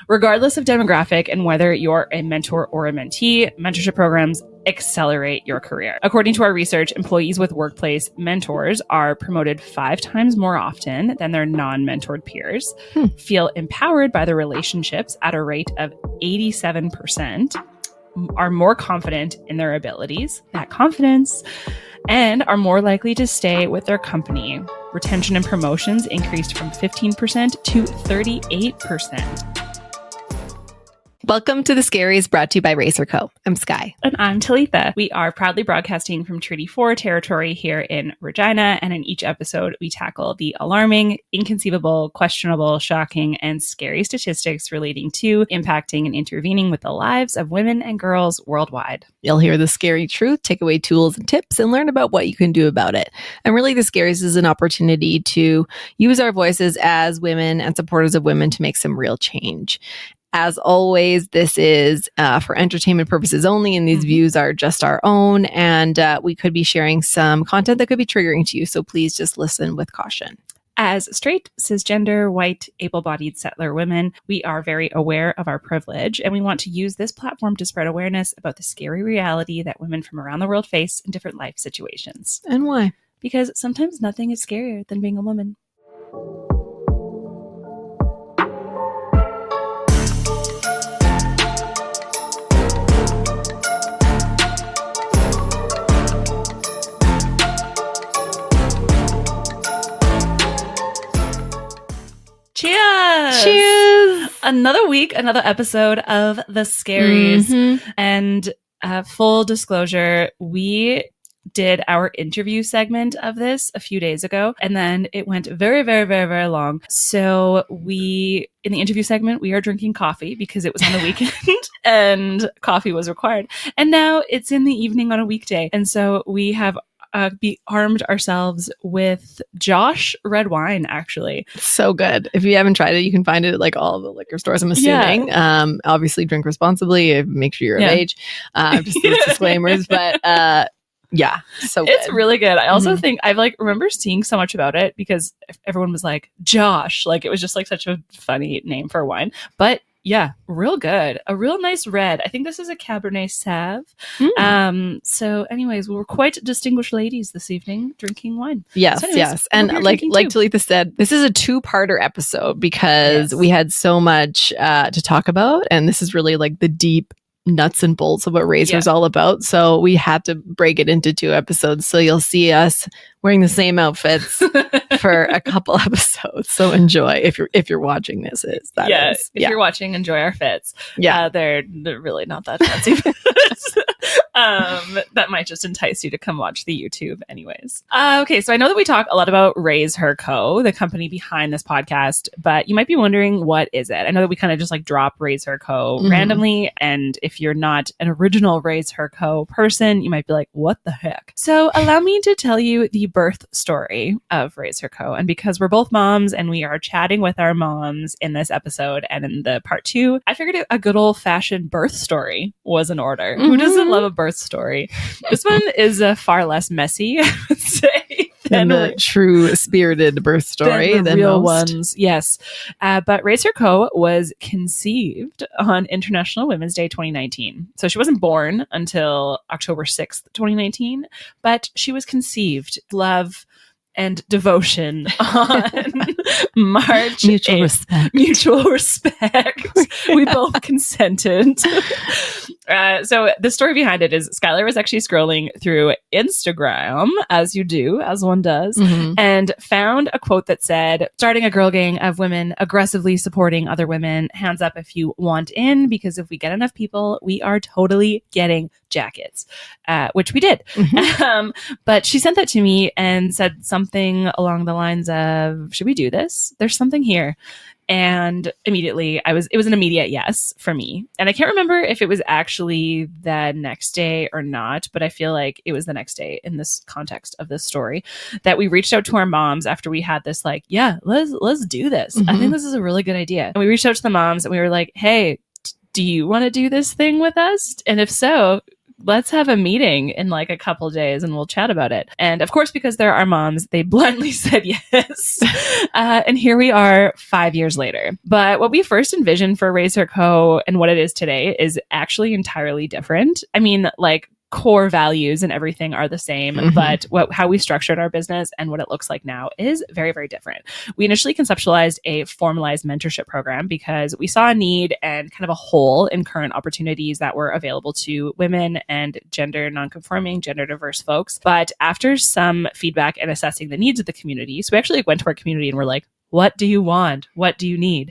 Regardless of demographic and whether you're a mentor or a mentee, mentorship programs accelerate your career. According to our research, employees with workplace mentors are promoted 5 times more often than their non-mentored peers, feel empowered by their relationships at a rate of 87%, are more confident in their abilities, that confidence, and are more likely to stay with their company. Retention and promotions increased from 15% to 38%. Welcome to The Scaries, brought to you by Racer Co. I'm Sky. And I'm Talitha. We are proudly broadcasting from Treaty 4 territory here in Regina, and in each episode, we tackle the alarming, inconceivable, questionable, shocking, and scary statistics relating to, impacting, and intervening with the lives of women and girls worldwide. You'll hear the scary truth, take away tools and tips, and learn about what you can do about it. And really, The Scaries is an opportunity to use our voices as women and supporters of women to make some real change. As always, this is for entertainment purposes only, and these views are just our own, and we could be sharing some content that could be triggering to you, so please just listen with caution. As straight, cisgender, white, able-bodied settler women, we are very aware of our privilege, and we want to use this platform to spread awareness about the scary reality that women from around the world face in different life situations. And why? Because sometimes nothing is scarier than being a woman. Cheers! Cheers! Another week, another episode of The Scaries. And full disclosure, we did our interview segment of this a few days ago, and then it went very, very, very, very long. So in the interview segment, we are drinking coffee because it was on the weekend and coffee was required. And now it's in the evening on a weekday. And so we have armed ourselves with Josh red wine, actually. So good. If you haven't tried it, you can find it at like all the liquor stores, I'm assuming. Yeah. Obviously drink responsibly, make sure you're of age. Just those disclaimers, but yeah, so good. It's really good. I also think I remember seeing so much about it because everyone was like, Josh, like it was just like such a funny name for a wine, but yeah, real good. A real nice red. I think this is a Cabernet Sauv. So anyways, we're quite distinguished ladies this evening drinking wine. Yes, so anyways, yes. And like Talitha said, this is a 2-parter episode because we had so much to talk about. And this is really like the deep nuts and bolts of what Razor is all about. So we had to break it into 2 episodes. So you'll see us wearing the same outfits for a couple episodes. So enjoy if you're watching this. If you're watching, enjoy our fits. Yeah, they're really not that fancy. That might just entice you to come watch the YouTube anyways. Okay, so I know that we talk a lot about Raise Her Co., the company behind this podcast, but you might be wondering, what is it? I know that we kind of just like drop Raise Her Co. randomly, and if you're not an original Raise Her Co. person, you might be like, what the heck? So allow me to tell you the birth story of Raise Her Co. And because we're both moms and we are chatting with our moms in this episode and in the part 2, I figured a good old-fashioned birth story was in order. Who doesn't love a birth story? This one is far less messy, I would say, than the true spirited birth story than real ones. Yes. But Raise Her Co. was conceived on International Women's Day 2019. So she wasn't born until October 6th, 2019, but she was conceived. Love and devotion on March Mutual 8th. respect. Mutual respect. We both consented. So the story behind it is Skylar was actually scrolling through Instagram, as you do, as one does, and found a quote that said, starting a girl gang of women aggressively supporting other women. Hands up if you want in, because if we get enough people, we are totally getting jackets, which we did. But she sent that to me and said something along the lines of, should we do this? There's something here. And immediately it was an immediate yes for me. And I can't remember if it was actually the next day or not, but I feel like it was the next day in this context of this story that we reached out to our moms after we had this like, yeah, let's do this. I think this is a really good idea. And we reached out to the moms and we were like, hey, do you want to do this thing with us? And if so, let's have a meeting in like a couple days and we'll chat about it. And of course, because they're our moms, they bluntly said yes. And here we are 5 years later. But what we first envisioned for Raise Her Co. and what it is today is actually entirely different. I mean, like, core values and everything are the same, but how we structured our business and what it looks like now is very, very different. We initially conceptualized a formalized mentorship program because we saw a need and kind of a hole in current opportunities that were available to women and gender nonconforming, gender diverse folks. But after some feedback and assessing the needs of the community, so we actually went to our community and we're like, what do you want? What do you need?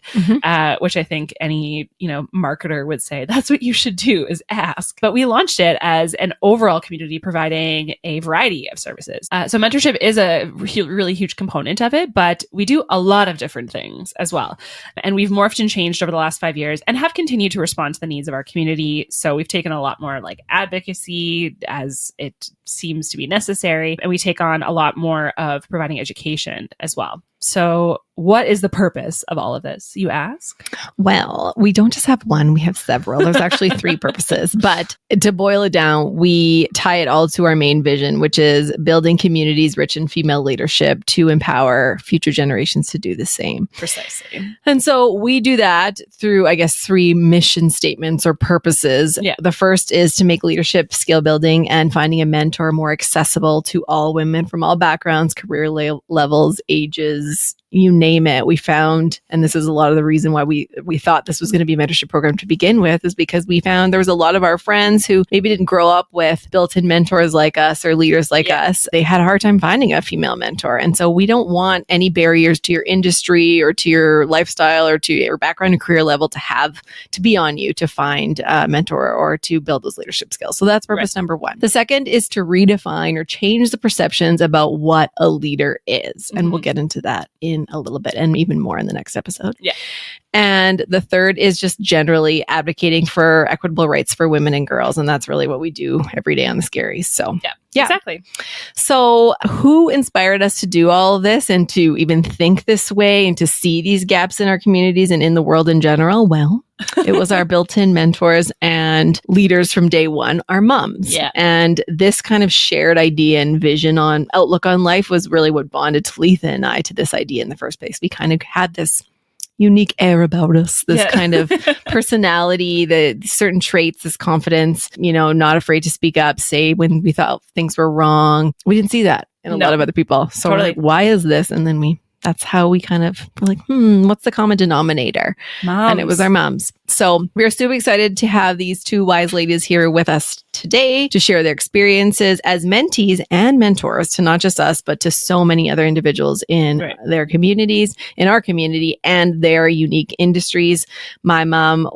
Which I think any, marketer would say that's what you should do is ask. But we launched it as an overall community providing a variety of services. So mentorship is a really huge component of it, but we do a lot of different things as well. And we've morphed and changed over the last 5 years and have continued to respond to the needs of our community. So we've taken a lot more like advocacy as it seems to be necessary. And we take on a lot more of providing education as well. So what is the purpose of all of this, you ask? Well, we don't just have one, we have several. There's actually 3 purposes. But to boil it down, we tie it all to our main vision, which is building communities rich in female leadership to empower future generations to do the same. Precisely. And so we do that through, I guess, 3 mission statements or purposes. Yeah. The first is to make leadership, skill building, and finding a mentor more accessible to all women from all backgrounds, career levels, ages, you name it. We found, and this is a lot of the reason why we thought this was going to be a mentorship program to begin with, is because we found there was a lot of our friends who maybe didn't grow up with built-in mentors like us or leaders like us. They had a hard time finding a female mentor. And so we don't want any barriers to your industry or to your lifestyle or to your background and career level to be on you to find a mentor or to build those leadership skills. So that's purpose number 1. The second is to redefine or change the perceptions about what a leader is. And we'll get into that in a little bit and even more in the next episode. Yeah. And the third is just generally advocating for equitable rights for women and girls. And that's really what we do every day on the Scaries. So yeah, exactly. So who inspired us to do all of this and to even think this way and to see these gaps in our communities and in the world in general? Well, it was our built-in mentors and leaders from day one, our moms. Yeah. And this kind of shared idea and vision on outlook on life was really what bonded Talitha and I to this idea in the first place. We kind of had this unique air about us, this kind of personality, the certain traits, this confidence, not afraid to speak up, say when we thought things were wrong. We didn't see that in a lot of other people. So we're like, why is this? And then that's how we kind of were like, what's the common denominator? Moms. And it was our moms. So we're super excited to have these 2 wise ladies here with us today to share their experiences as mentees and mentors to not just us, but to so many other individuals in their communities, in our community, and their unique industries. My mom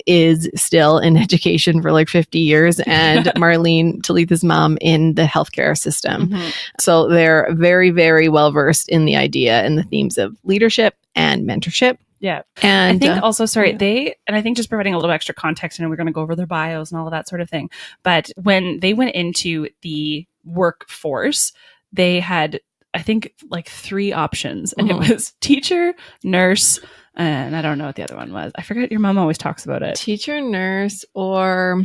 is still in education for like 50 years, and Marlene, Talitha's mom, in the healthcare system. So they're very, very well versed in the idea and the themes of leadership and mentorship. Yeah. And I think also, I think just providing a little extra context, and we're going to go over their bios and all of that sort of thing. But when they went into the workforce, they had, I think, like 3 options, and it was teacher, nurse, and I don't know what the other one was. I forget. Your mom always talks about it. Teacher, nurse, or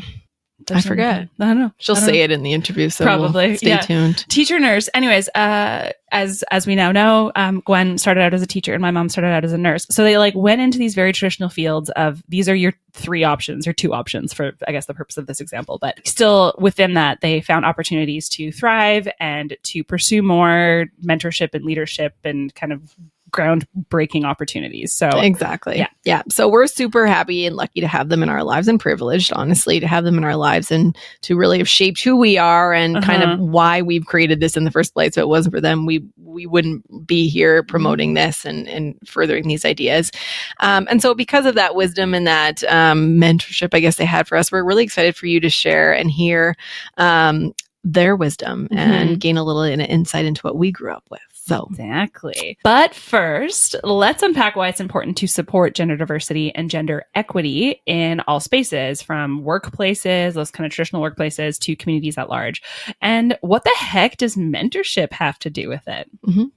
I forget. I don't know. She'll say it in the interview, so probably stay tuned. Teacher, nurse. Anyways, as we now know, Gwen started out as a teacher and my mom started out as a nurse. So they went into these very traditional fields of these are your 3 options or 2 options for, I guess, the purpose of this example. But still within that, they found opportunities to thrive and to pursue more mentorship and leadership and kind of groundbreaking opportunities. So exactly. Yeah. So we're super happy and lucky to have them in our lives, and privileged, honestly, to have them in our lives and to really have shaped who we are and kind of why we've created this in the first place. If it wasn't for them, we wouldn't be here promoting this and furthering these ideas. And so because of that wisdom and that mentorship, I guess, they had for us, we're really excited for you to share and hear their wisdom and gain a little insight into what we grew up with. So exactly. But first, let's unpack why it's important to support gender diversity and gender equity in all spaces, from workplaces, those kind of traditional workplaces, to communities at large. And what the heck does mentorship have to do with it?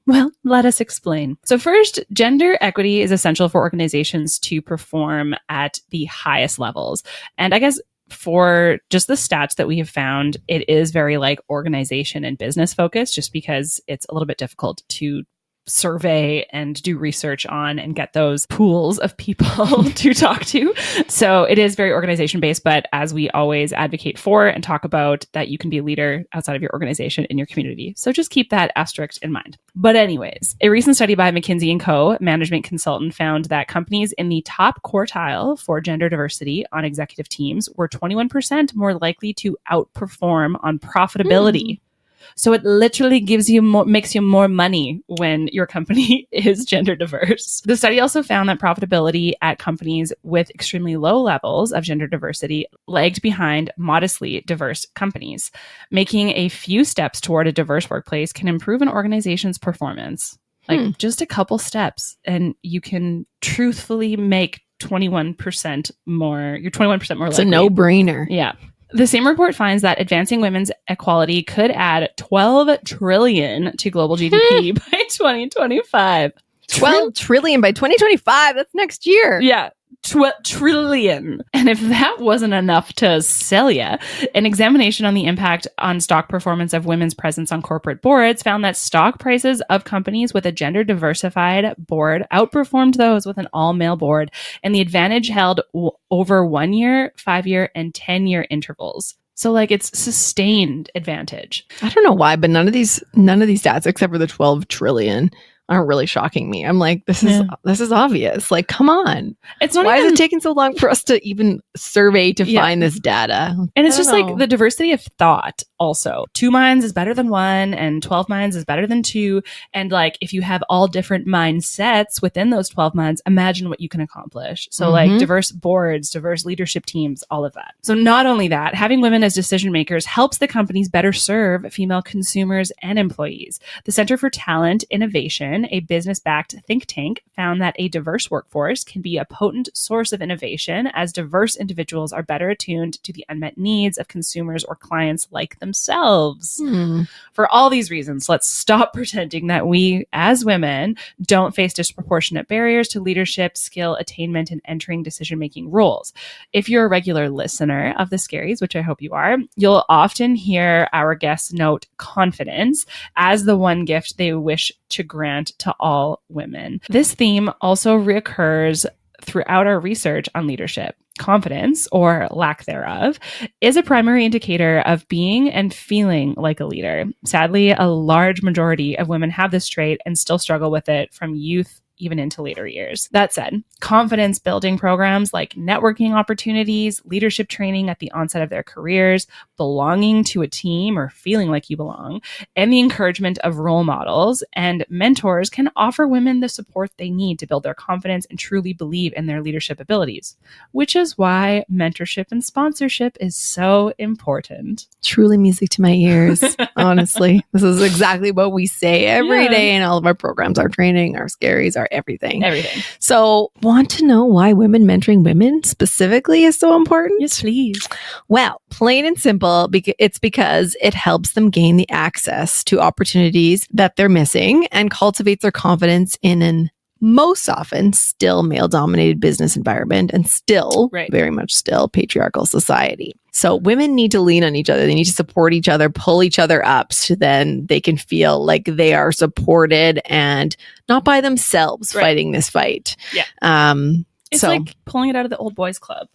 Well, let us explain. So first, gender equity is essential for organizations to perform at the highest levels. And I guess for just the stats that we have found, it is very like organization and business focused, just because it's a little bit difficult to survey and do research on and get those pools of people to talk to. So it is very organization based, but as we always advocate for and talk about, that you can be a leader outside of your organization in your community. So just keep that asterisk in mind. But anyways, a recent study by McKinsey & Co., management consultant, found that companies in the top quartile for gender diversity on executive teams were 21% more likely to outperform on profitability. So it literally makes you more money when your company is gender diverse. The study also found that profitability at companies with extremely low levels of gender diversity lagged behind modestly diverse companies. Making a few steps toward a diverse workplace can improve an organization's performance. Like just a couple steps, and you can truthfully make 21% more. You're 21% more likely. It's a no-brainer. Yeah. The same report finds that advancing women's equality could add $12 trillion to global GDP by 2025. 12 trillion by 2025. That's next year. Yeah. Trillion. And if that wasn't enough to sell you, an examination on the impact on stock performance of women's presence on corporate boards found that stock prices of companies with a gender diversified board outperformed those with an all male board, and the advantage held over 1 year, 5 year, and 10-year intervals. So like it's sustained advantage. I don't know why, but none of these stats except for the 12 trillion aren't really shocking me. I'm like, this is obvious. Like, come on. It's not Why is it taking so long for us to even survey to find this data? And it's just like the diversity of thought also. 2 minds is better than 1, and 12 minds is better than 2. And like, if you have all different mindsets within those 12 minds, imagine what you can accomplish. So like diverse boards, diverse leadership teams, all of that. So not only that, having women as decision makers helps the companies better serve female consumers and employees. The Center for Talent Innovation, a business-backed think tank, found that a diverse workforce can be a potent source of innovation, as diverse individuals are better attuned to the unmet needs of consumers or clients like themselves. For all these reasons, let's stop pretending that we, as women, don't face disproportionate barriers to leadership, skill attainment, and entering decision-making roles. If you're a regular listener of the Scaries, which I hope you are, you'll often hear our guests note confidence as the one gift they wish to grant to all women. This theme also reoccurs throughout our research on leadership. Confidence, or lack thereof, is a primary indicator of being and feeling like a leader. Sadly, a large majority of women have this trait and still struggle with it from youth even into later years. That said, confidence building programs like networking opportunities, leadership training at the onset of their careers, belonging to a team or feeling like you belong, and the encouragement of role models and mentors can offer women the support they need to build their confidence and truly believe in their leadership abilities, which is why mentorship and sponsorship is so important. Truly music to my ears, honestly. This is exactly what we say every day in all of our programs, our training, our Scaries, our everything. So, want to know why women mentoring women specifically is so important? Yes, please. Well, plain and simple, it's because it helps them gain the access to opportunities that they're missing and cultivates their confidence in an most often still male-dominated business environment and still, very much still, patriarchal society. So women need to lean on each other. They need to support each other, pull each other up, so then they can feel like they are supported and not by themselves fighting this fight. Yeah. It's like pulling it out of the old boys club.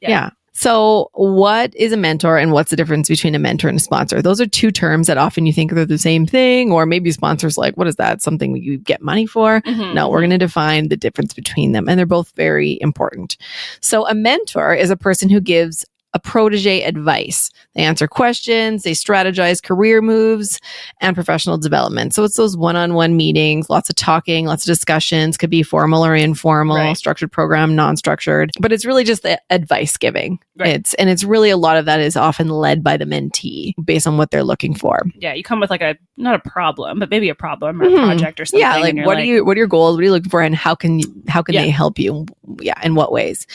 Yeah. So what is a mentor and what's the difference between a mentor and a sponsor? Those are two terms that often you think they're the same thing, or maybe sponsor's like, what is that? Something you get money for? No, we're going to define the difference between them. And they're both very important. So a mentor is a person who gives a protege advice. They answer questions, they strategize career moves and professional development. So it's those one-on-one meetings, lots of talking, lots of discussions, could be formal or informal, structured program, non-structured, but it's really just the advice giving. It's really a lot of that is often led by the mentee based on what they're looking for. Yeah, you come with like not a problem, but maybe a problem or a project or something. Yeah, like what are your goals? What are you looking for, and how can they help you? Yeah, in what ways?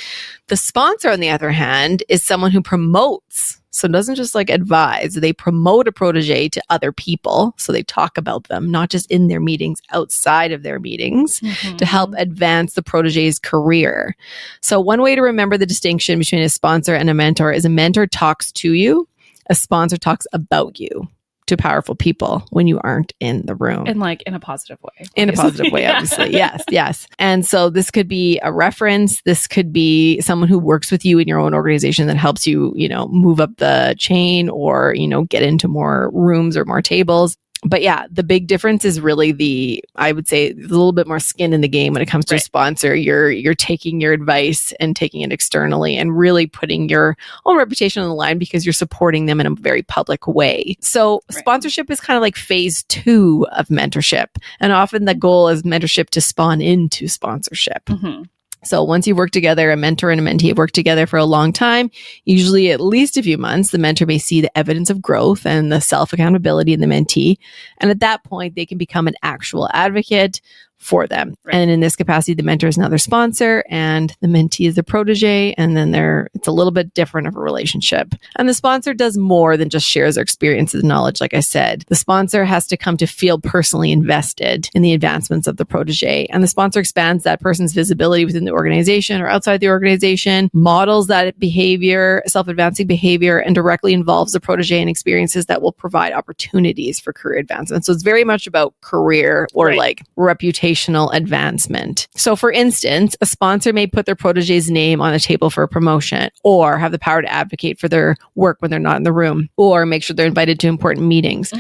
The sponsor, on the other hand, is someone someone who promotes. So it doesn't just like advise, they promote a protege to other people. So they talk about them, not just in their meetings, outside of their meetings to help advance the protege's career. So one way to remember the distinction between a sponsor and a mentor is a mentor talks to you, a sponsor talks about you to powerful people when you aren't in the room. And like in a positive way. In a positive way, obviously. Yes. And so this could be a reference. This could be someone who works with you in your own organization that helps you, move up the chain or, get into more rooms or more tables. But yeah, the big difference is really I would say there's a little bit more skin in the game when it comes to a sponsor. You're taking your advice and taking it externally and really putting your own reputation on the line because you're supporting them in a very public way. So sponsorship is kind of like phase 2 of mentorship. And often the goal is mentorship to spawn into sponsorship. So once you work together, a mentor and a mentee have worked together for a long time, usually at least a few months, the mentor may see the evidence of growth and the self-accountability in the mentee. And at that point, they can become an actual advocate for them. And in this capacity, the mentor is now their sponsor and the mentee is the protege. And then it's a little bit different of a relationship. And the sponsor does more than just shares their experiences and knowledge. Like I said, the sponsor has to come to feel personally invested in the advancements of the protege. And the sponsor expands that person's visibility within the organization or outside the organization, models that behavior, self-advancing behavior, and directly involves the protege in experiences that will provide opportunities for career advancement. So it's very much about career or like reputation advancement. So for instance, a sponsor may put their protege's name on the table for a promotion or have the power to advocate for their work when they're not in the room or make sure they're invited to important meetings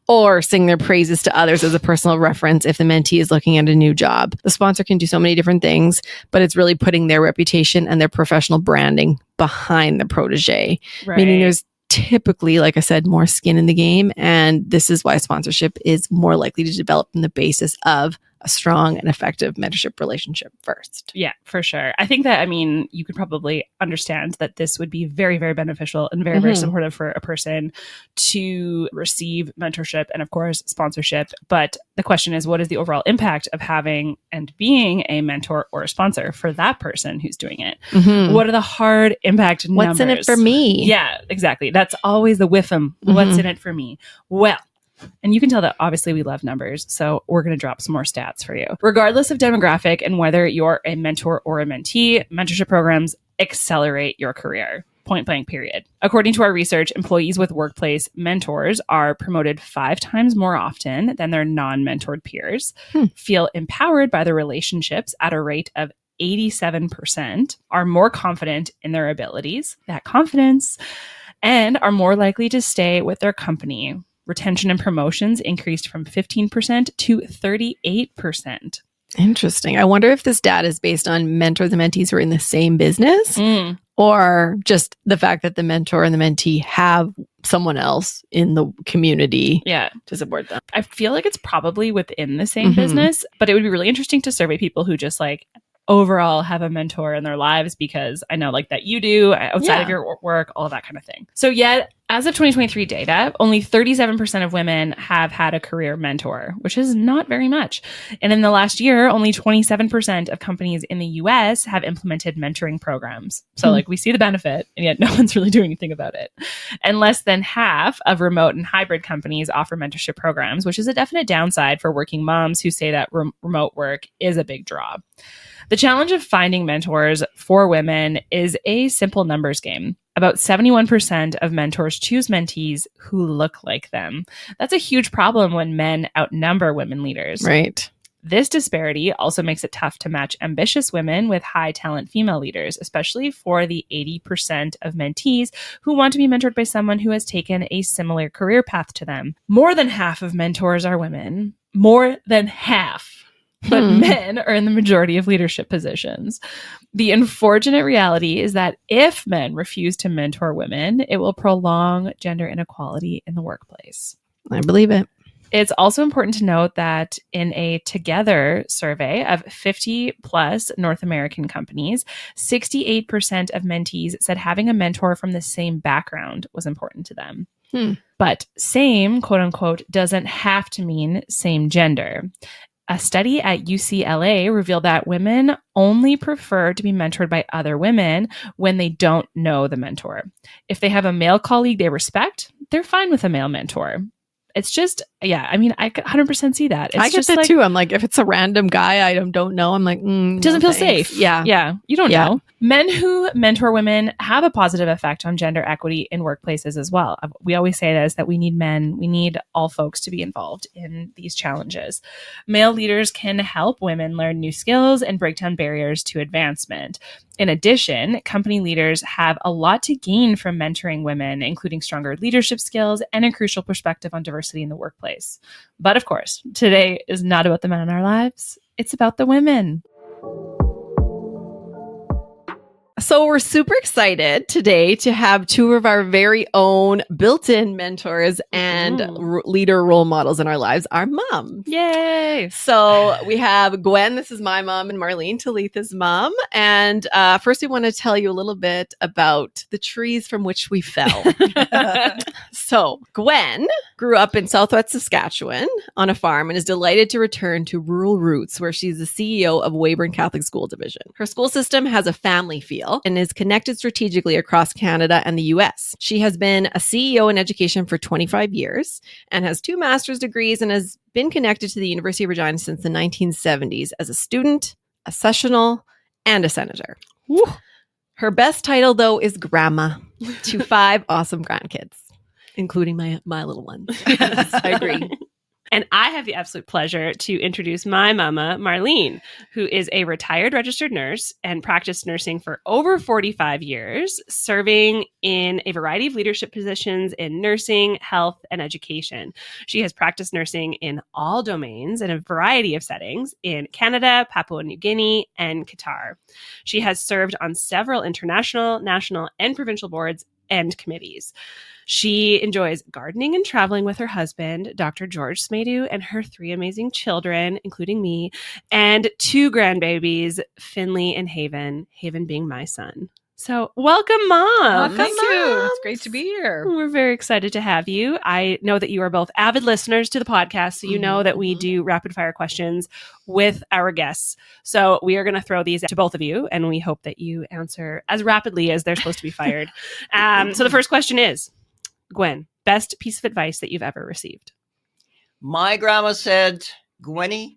or sing their praises to others as a personal reference if the mentee is looking at a new job. The sponsor can do so many different things, but it's really putting their reputation and their professional branding behind the protege, meaning there's typically, like I said, more skin in the game. And this is why sponsorship is more likely to develop from the basis of a strong and effective mentorship relationship first. Yeah, for sure. I think that, you could probably understand that this would be very, very beneficial and very, very supportive for a person to receive mentorship and, of course, sponsorship. But the question is, what is the overall impact of having and being a mentor or a sponsor for that person who's doing it? What are the hard impact numbers? What's in it for me? Yeah, exactly. That's always the WIFM. What's in it for me? Well, and you can tell that obviously we love numbers, so we're going to drop some more stats for you. Regardless of demographic and whether you're a mentor or a mentee, mentorship programs accelerate your career. Point blank, period. According to our research, employees with workplace mentors are promoted 5 times more often than their non-mentored peers, feel empowered by their relationships at a rate of 87%, are more confident in their abilities, that confidence, and are more likely to stay with their company. Retention and promotions increased from 15% to 38%. Interesting. I wonder if this data is based on mentors and mentees who are in the same business or just the fact that the mentor and the mentee have someone else in the community to support them. I feel like it's probably within the same business, but it would be really interesting to survey people who just like overall have a mentor in their lives, because I know like that you do outside of your work, all of that kind of thing. So yet, as of 2023 data, only 37% of women have had a career mentor, which is not very much. And in the last year, only 27% of companies in the US have implemented mentoring programs. So like we see the benefit, and yet no one's really doing anything about it. And less than half of remote and hybrid companies offer mentorship programs, which is a definite downside for working moms who say that remote work is a big draw. The challenge of finding mentors for women is a simple numbers game. About 71% of mentors choose mentees who look like them. That's a huge problem when men outnumber women leaders. Right. This disparity also makes it tough to match ambitious women with high talent female leaders, especially for the 80% of mentees who want to be mentored by someone who has taken a similar career path to them. More than half of mentors are women. More than half. But men are in the majority of leadership positions. The unfortunate reality is that if men refuse to mentor women, it will prolong gender inequality in the workplace. I believe it. It's also important to note that in a Together survey of 50 plus North American companies, 68% of mentees said having a mentor from the same background was important to them. But same, quote unquote, doesn't have to mean same gender. A study at UCLA revealed that women only prefer to be mentored by other women when they don't know the mentor. If they have a male colleague they respect, they're fine with a male mentor. It's just, yeah, I mean, I could 100% see that. It's I get just that like, too. I'm like, if it's a random guy I don't know, I'm like, doesn't feel safe. Yeah. You don't know. Men who mentor women have a positive effect on gender equity in workplaces as well. We always say this, that we need men, we need all folks to be involved in these challenges. Male leaders can help women learn new skills and break down barriers to advancement. In addition, company leaders have a lot to gain from mentoring women, including stronger leadership skills and a crucial perspective on diversity in the workplace. But of course, today is not about the men in our lives. It's about the women. So we're super excited today to have two of our very own built-in mentors and leader role models in our lives, our moms. Yay! So we have Gwen, this is my mom, and Marlene, Talitha's mom. And first we want to tell you a little bit about the trees from which we fell. So Gwen grew up in Southwest Saskatchewan on a farm and is delighted to return to rural roots where she's the CEO of Weyburn Catholic School Division. Her school system has a family feel and is connected strategically across Canada and the US. She has been a CEO in education for 25 years and has 2 master's degrees and has been connected to the University of Regina since the 1970s as a student, a sessional, and a senator. Woo. Her best title, though, is grandma to 5 awesome grandkids, including my little ones. Yes, I agree. And I have the absolute pleasure to introduce my mama, Marlene, who is a retired registered nurse and practiced nursing for over 45 years, serving in a variety of leadership positions in nursing, health, and education. She has practiced nursing in all domains in a variety of settings in Canada, Papua New Guinea, and Qatar. She has served on several international, national, and provincial boards and committees. She enjoys gardening and traveling with her husband, Dr. George Smedu, and her 3 amazing children, including me, and 2 grandbabies, Finley and Haven, Haven being my son. So welcome, Mom. Thank you. It's great to be here. We're very excited to have you. I know that you are both avid listeners to the podcast, so you know that we do rapid fire questions with our guests. So we are going to throw these to both of you, and we hope that you answer as rapidly as they're supposed to be fired. So the first question is, Gwen, best piece of advice that you've ever received? My grandma said, Gwenny,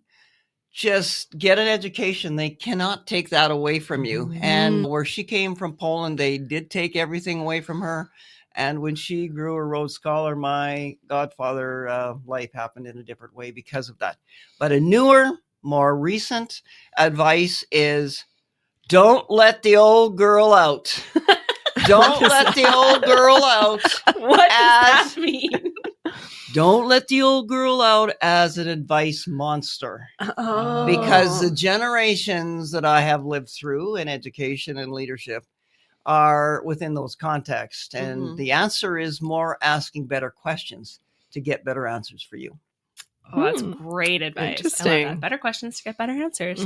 just get an education. They cannot take that away from you. And where she came from, Poland, they did take everything away from her. And when she grew a Rhodes Scholar, my godfather life happened in a different way because of that. But a newer, more recent advice is don't let the old girl out. Don't let the old girl out. What does that mean? Don't let the old girl out as an advice monster. Oh. Because the generations that I have lived through in education and leadership are within those contexts. And the answer is more asking better questions to get better answers for you. Oh, that's great advice. Interesting. I love that. Better questions to get better answers.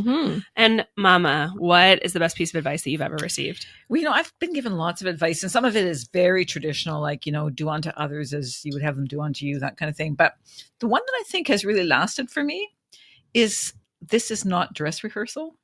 And Mama, what is the best piece of advice that you've ever received? Well, I've been given lots of advice, and some of it is very traditional, like, do unto others as you would have them do unto you, that kind of thing. But the one that I think has really lasted for me is this is not dress rehearsal.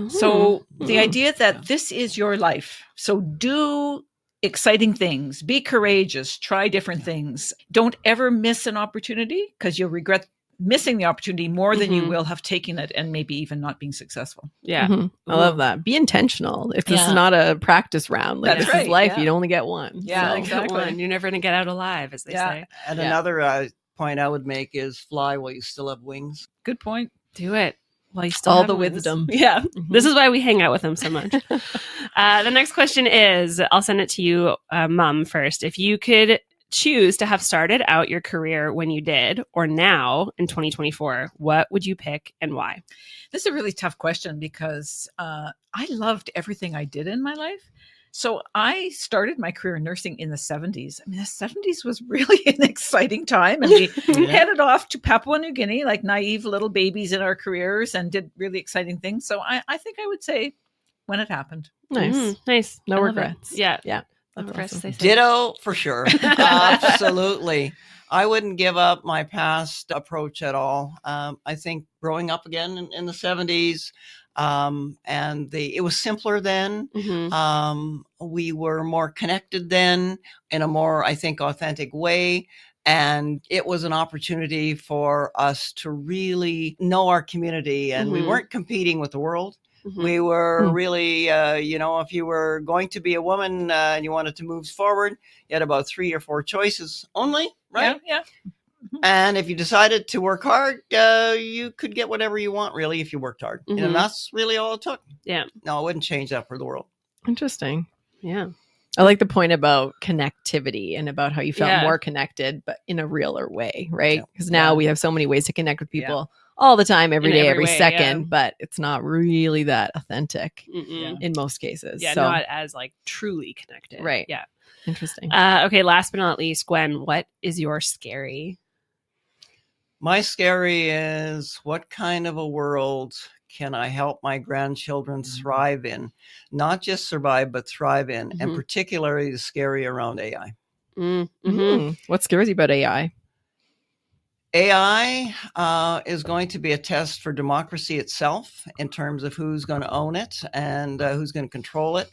So the idea that this is your life. So do exciting things, be courageous, try different things. Don't ever miss an opportunity because you'll regret missing the opportunity more than you will have taken it and maybe even not being successful. Yeah. I love that. Be intentional. If this is not a practice round, like That's this right, is life, yeah. you'd only get one. Yeah, So- exactly. You're never going to get out alive, as they say. And another point I would make is fly while you still have wings. Good point. Do it while you still All have the wings. wisdom. Yeah. This is why we hang out with them so much. The next question is, I'll send it to you, Mom, first. If you could choose to have started out your career when you did or now in 2024, what would you pick and why? This is a really tough question because I loved everything I did in my life. So I started my career in nursing in the 70s. I mean, the 70s was really an exciting time. And we headed off to Papua New Guinea like naive little babies in our careers and did really exciting things. So I think I would say when it happened. Nice. Nice. No I love it. regrets. Yeah. Yeah. I'm afraid to say so. Ditto for sure. Absolutely. I wouldn't give up my past approach at all. I think growing up again in the 70s, and it was simpler then. We were more connected then in a more, I think, authentic way. And it was an opportunity for us to really know our community, and we weren't competing with the world. We were really, if you were going to be a woman and you wanted to move forward, you had about 3 or 4 choices only, right? Yeah. And if you decided to work hard, you could get whatever you want, really, if you worked hard. And that's really all it took. Yeah. No, I wouldn't change that for the world. Interesting. Yeah. I like the point about connectivity and about how you felt more connected, but in a realer way, right? Because now we have so many ways to connect with people all the time, every day, every second, but it's not really that authentic in most cases. Yeah, so, not as like truly connected. Right. Yeah. Interesting. Okay, last but not least, Gwen, what is your scary? My scary is, what kind of a world can I help my grandchildren thrive in? Not just survive, but thrive in, and particularly the scary around AI. What scares you about AI? AI is going to be a test for democracy itself in terms of who's going to own it and who's going to control it.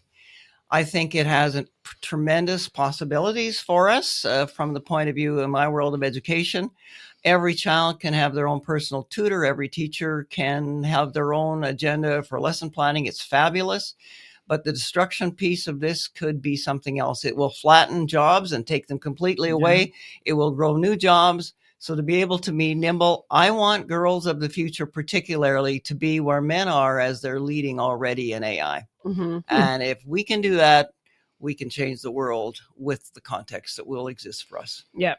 I think it has tremendous possibilities for us from the point of view of my world of education. Every child can have their own personal tutor. Every teacher can have their own agenda for lesson planning. It's fabulous. But the destruction piece of this could be something else. It will flatten jobs and take them completely away. It will grow new jobs. So to be able to be nimble, I want girls of the future particularly to be where men are as they're leading already in AI. And if we can do that, we can change the world with the context that will exist for us. Yeah.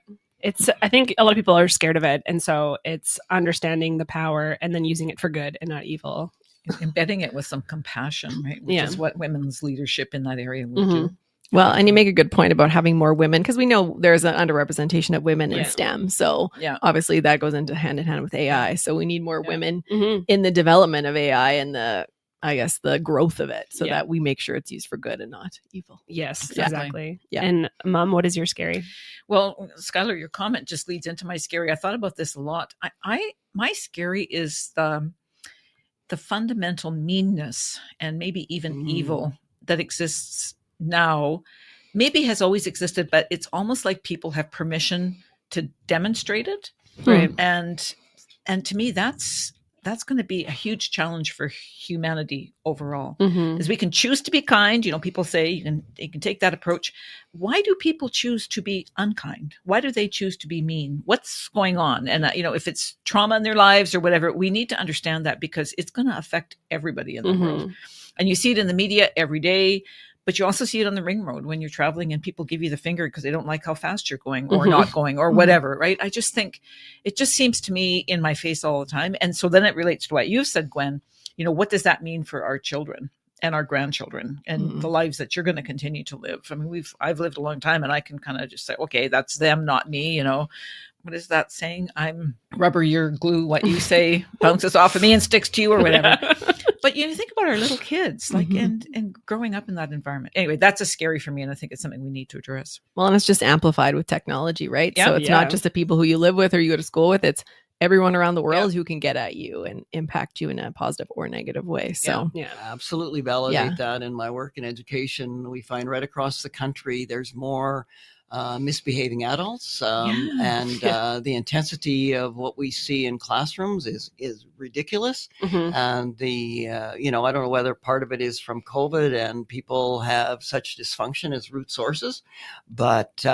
I think a lot of people are scared of it. And so it's understanding the power and then using it for good and not evil. Embedding it with some compassion, right? Which is what women's leadership in that area would do. Well, and you make a good point about having more women, because we know there's an underrepresentation of women in STEM. So obviously that goes into hand in hand with AI. So we need more women in the development of AI and the growth of it, so that we make sure it's used for good and not evil. Yes, exactly. Yeah. And Mom, what is your scary? Well, Skylar, your comment just leads into my scary. I thought about this a lot. My scary is the fundamental meanness and maybe even evil that exists now. Maybe has always existed, but it's almost like people have permission to demonstrate it. Right. And to me, that's going to be a huge challenge for humanity overall. As we can choose to be kind. People say you can take that approach. Why do people choose to be unkind? Why do they choose to be mean? What's going on? And if it's trauma in their lives or whatever, we need to understand that, because it's going to affect everybody in the world. And you see it in the media every day. But you also see it on the ring road when you're traveling and people give you the finger because they don't like how fast you're going or not going or whatever, right? I just think it just seems to me in my face all the time. And so then it relates to what you've said, Gwen. What does that mean for our children and our grandchildren and the lives that you're going to continue to live? I mean, I've lived a long time, and I can kind of just say, okay, that's them, not me. What is that saying? I'm rubber, you're glue. What you say bounces off of me and sticks to you or whatever. But think about our little kids, and growing up in that environment. Anyway, that's a scary for me, and I think it's something we need to address. Well, and it's just amplified with technology, right? Yeah, so it's not just the people who you live with or you go to school with. It's everyone around the world who can get at you and impact you in a positive or negative way. So absolutely validate that. In my work in education, we find right across the country, there's more misbehaving adults, and the intensity of what we see in classrooms is ridiculous. And I don't know whether part of it is from COVID and people have such dysfunction as root sources, but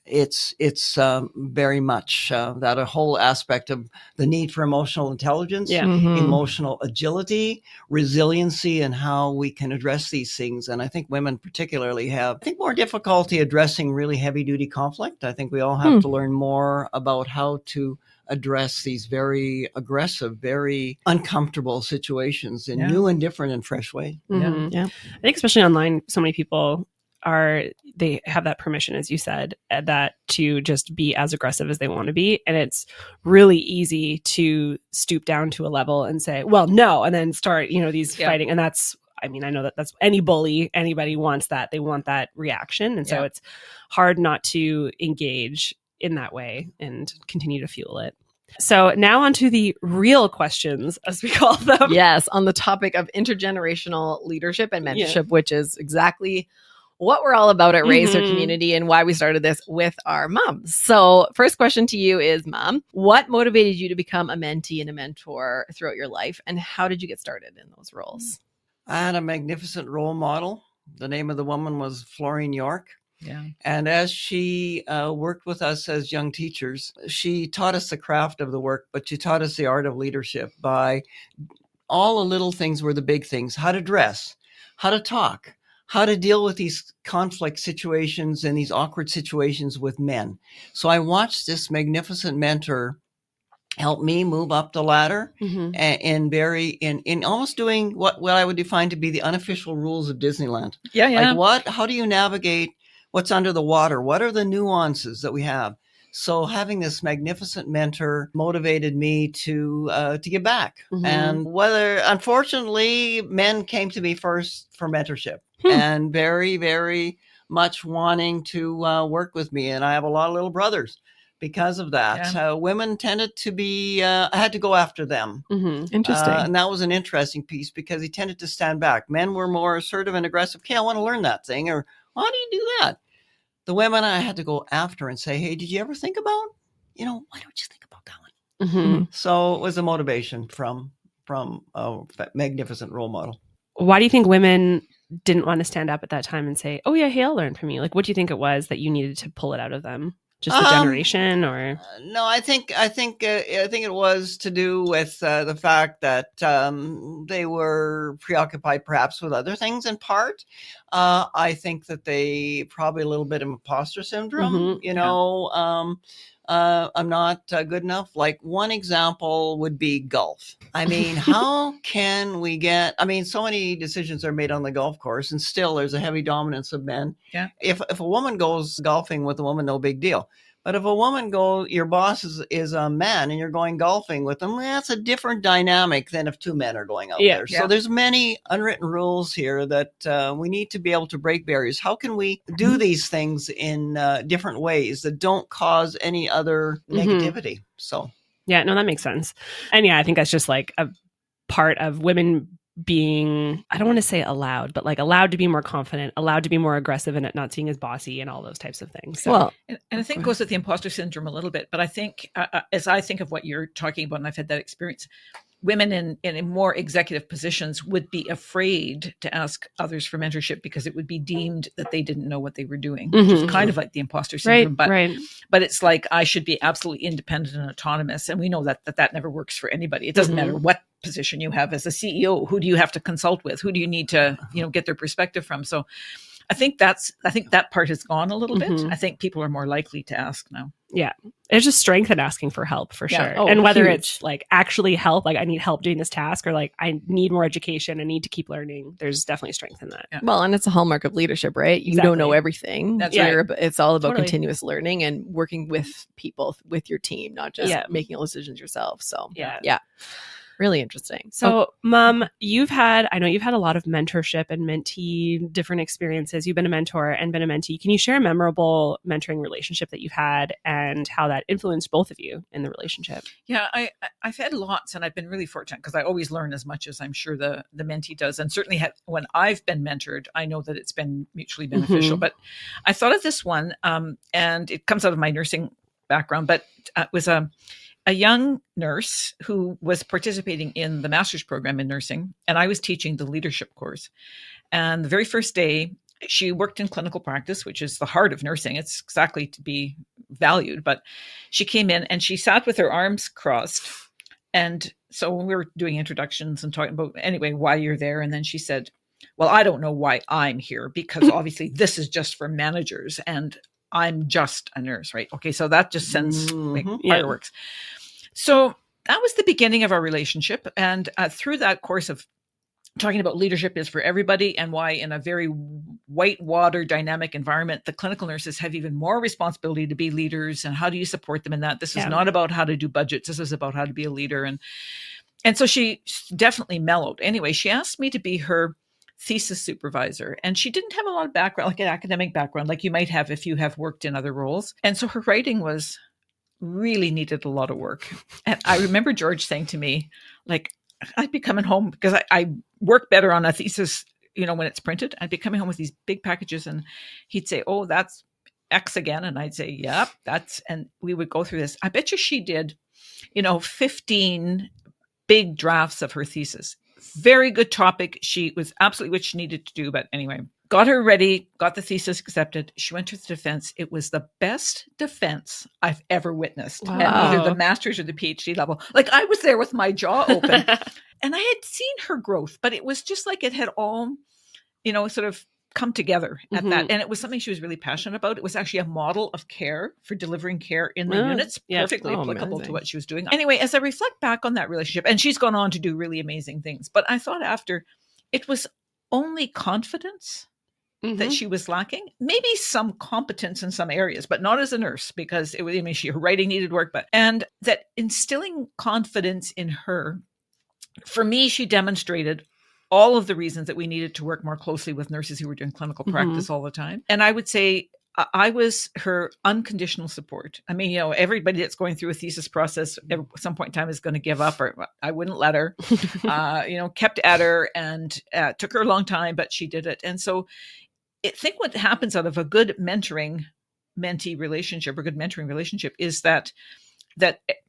it's very much that a whole aspect of the need for emotional intelligence, emotional agility, resiliency, and how we can address these things. And I think women particularly have, more difficulty addressing really heavy duty conflict. I think we all have to learn more about how to address these very aggressive, very uncomfortable situations in new and different and fresh ways. I think especially online, so many people they have that permission, as you said, that to just be as aggressive as they want to be. And it's really easy to stoop down to a level and say, well, no, and then start, these fighting. And I mean, I know that that's any bully, anybody wants that. They want that reaction. And so Yeah. it's hard not to engage in that way and continue to fuel it. So now on to the real questions, as we call them. Yes, on the topic of intergenerational leadership and mentorship, which is exactly what we're all about at Raise Our Community and why we started this with our moms. So first question to you is, Mom, what motivated you to become a mentee and a mentor throughout your life? And how did you get started in those roles? I had a magnificent role model. The name of the woman was Florine York. Yeah. And as she worked with us as young teachers, she taught us the craft of the work, but she taught us the art of leadership by all the little things were the big things: how to dress, how to talk, how to deal with these conflict situations and these awkward situations with men. So I watched this magnificent mentor help me move up the ladder in almost doing what I would define to be the unofficial rules of Disneyland. Yeah. Like how do you navigate what's under the water? What are the nuances that we have? So having this magnificent mentor motivated me to give back. And unfortunately, men came to me first for mentorship and very, very much wanting to work with me. And I have a lot of little brothers because of that. Yeah. Women tended to be, I had to go after them. Interesting. And that was an interesting piece because he tended to stand back. Men were more assertive and aggressive. Okay, I want to learn that thing. Or how do you do that? The women I had to go after and say, hey, did you ever think about, why don't you think about that one? So it was a motivation from a magnificent role model. Why do you think women didn't want to stand up at that time and say, oh yeah, hey, I'll learn from you? Like, what do you think it was that you needed to pull it out of them? Just the generation, or no? I think it was to do with the fact that they were preoccupied, perhaps, with other things. In part, I think that they probably a little bit of imposter syndrome. I'm not good enough. Like one example would be golf. I mean, how can we get? I mean, so many decisions are made on the golf course, and still there's a heavy dominance of men. Yeah. If a woman goes golfing with a woman, no big deal. But if a woman your boss is a man and you're going golfing with them, that's a different dynamic than if two men are going out there. So there's many unwritten rules here that we need to be able to break barriers. How can we do these things in different ways that don't cause any other negativity? So. Yeah, no, that makes sense. And yeah, I think that's just like a part of women being, I don't want to say allowed, but like allowed to be more confident, allowed to be more aggressive and it not seeing as bossy and all those types of things. So, well, and I think it goes with the imposter syndrome a little bit, but I think as I think of what you're talking about, and I've had that experience, women in more executive positions would be afraid to ask others for mentorship because it would be deemed that they didn't know what they were doing, which is kind of like the imposter syndrome. But it's like, I should be absolutely independent and autonomous. And we know that never works for anybody. It doesn't matter what position you have as a CEO. Who do you have to consult with? Who do you need to, get their perspective from? So I think that part has gone a little bit. I think people are more likely to ask now. Yeah. It's just strength in asking for help for sure. Oh, and whether huge. it's like actually help, like I need help doing this task, or like I need more education, I need to keep learning. There's definitely strength in that. Yeah. Well, and it's a hallmark of leadership, right? You don't know everything. That's right. It's all about Totally. continuous learning and working with people, with your team, not just making all decisions yourself. So yeah. Really interesting. So, Mom, I know you've had a lot of mentorship and mentee, different experiences. You've been a mentor and been a mentee. Can you share a memorable mentoring relationship that you've had and how that influenced both of you in the relationship? Yeah, I've had lots, and I've been really fortunate because I always learn as much as I'm sure the mentee does. And certainly when I've been mentored, I know that it's been mutually beneficial. But I thought of this one, and it comes out of my nursing background, but it was a young nurse who was participating in the master's program in nursing, and I was teaching the leadership course. And the very first day, she worked in clinical practice, which is the heart of nursing. It's exactly to be valued. But she came in and she sat with her arms crossed. And so we were doing introductions and talking about, anyway, why you're there. And then she said, well, I don't know why I'm here, because obviously this is just for managers and I'm just a nurse, right? Okay, so that just sends fireworks. So that was the beginning of our relationship. And through that course of talking about leadership is for everybody and why in a very whitewater dynamic environment, the clinical nurses have even more responsibility to be leaders. And how do you support them in that? This is not about how to do budgets. This is about how to be a leader. And so she definitely mellowed. Anyway, she asked me to be her thesis supervisor, and she didn't have a lot of background, like an academic background, like you might have if you have worked in other roles. And so her writing was really needed a lot of work. And I remember George saying to me, like, I'd be coming home because I work better on a thesis, when it's printed. I'd be coming home with these big packages, and he'd say, oh, that's X again. And I'd say, yep, and we would go through this. I bet you she did, 15 big drafts of her thesis. Very good topic. She was absolutely what she needed to do. But anyway, got her ready, got the thesis accepted. She went to the defense. It was the best defense I've ever witnessed at either the master's or the PhD level. Like, I was there with my jaw open. And I had seen her growth, but it was just like it had all, sort of come together at that. And it was something she was really passionate about. It was actually a model of care for delivering care in the units, perfectly applicable to what she was doing. Anyway, as I reflect back on that relationship, and she's gone on to do really amazing things, but I thought after, it was only confidence that she was lacking, maybe some competence in some areas, but not as a nurse, because it was, her writing needed work, and that instilling confidence in her, for me, she demonstrated all of the reasons that we needed to work more closely with nurses who were doing clinical practice all the time. And I would say I was her unconditional support. I mean, everybody that's going through a thesis process at some point in time is going to give up, or I wouldn't let her, kept at her, and took her a long time, but she did it. And so I think what happens out of a good mentor-mentee relationship, or good mentoring relationship, is that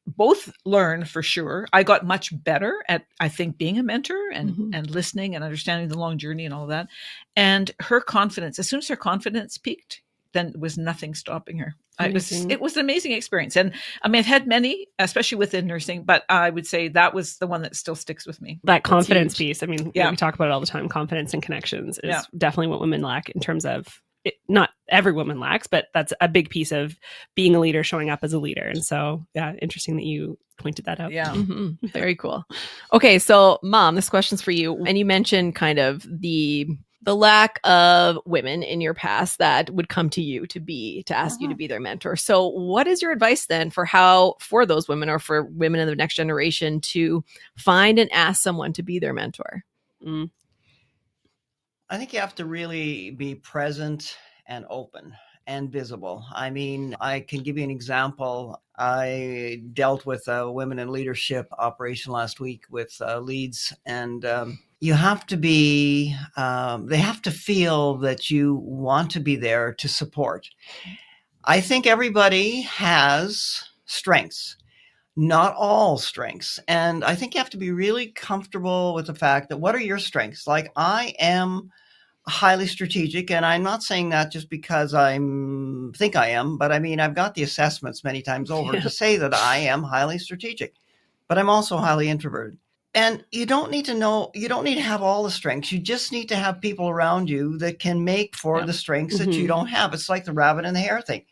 both learn, for sure. I got much better at, I think, being a mentor and listening and understanding the long journey and all that. And her confidence, as soon as her confidence peaked, then there was nothing stopping her. It was an amazing experience. And I mean, I've had many, especially within nursing, but I would say that was the one that still sticks with me. That confidence piece. I mean, we talk about it all the time. Confidence and connections is definitely what women lack in terms of not every woman lacks, but that's a big piece of being a leader, showing up as a leader. And so, interesting that you pointed that out. Yeah. Very cool. Okay. So Mom, this question's for you. And you mentioned kind of the lack of women in your past that would come to you to ask you to be their mentor. So what is your advice then for those women, or for women in the next generation, to find and ask someone to be their mentor? I think you have to really be present and open and visible. I mean, I can give you an example. I dealt with a women in leadership operation last week with leads, and you have to be, they have to feel that you want to be there to support. I think everybody has strengths, not all strengths. And I think you have to be really comfortable with the fact that, what are your strengths? Like, I am highly strategic, and I'm not saying that just because I think I am, but I mean, I've got the assessments many times over to say that I am highly strategic, but I'm also highly introverted. And you don't need to have all the strengths. You just need to have people around you that can make for the strengths that you don't have. It's like the rabbit and the hare thing.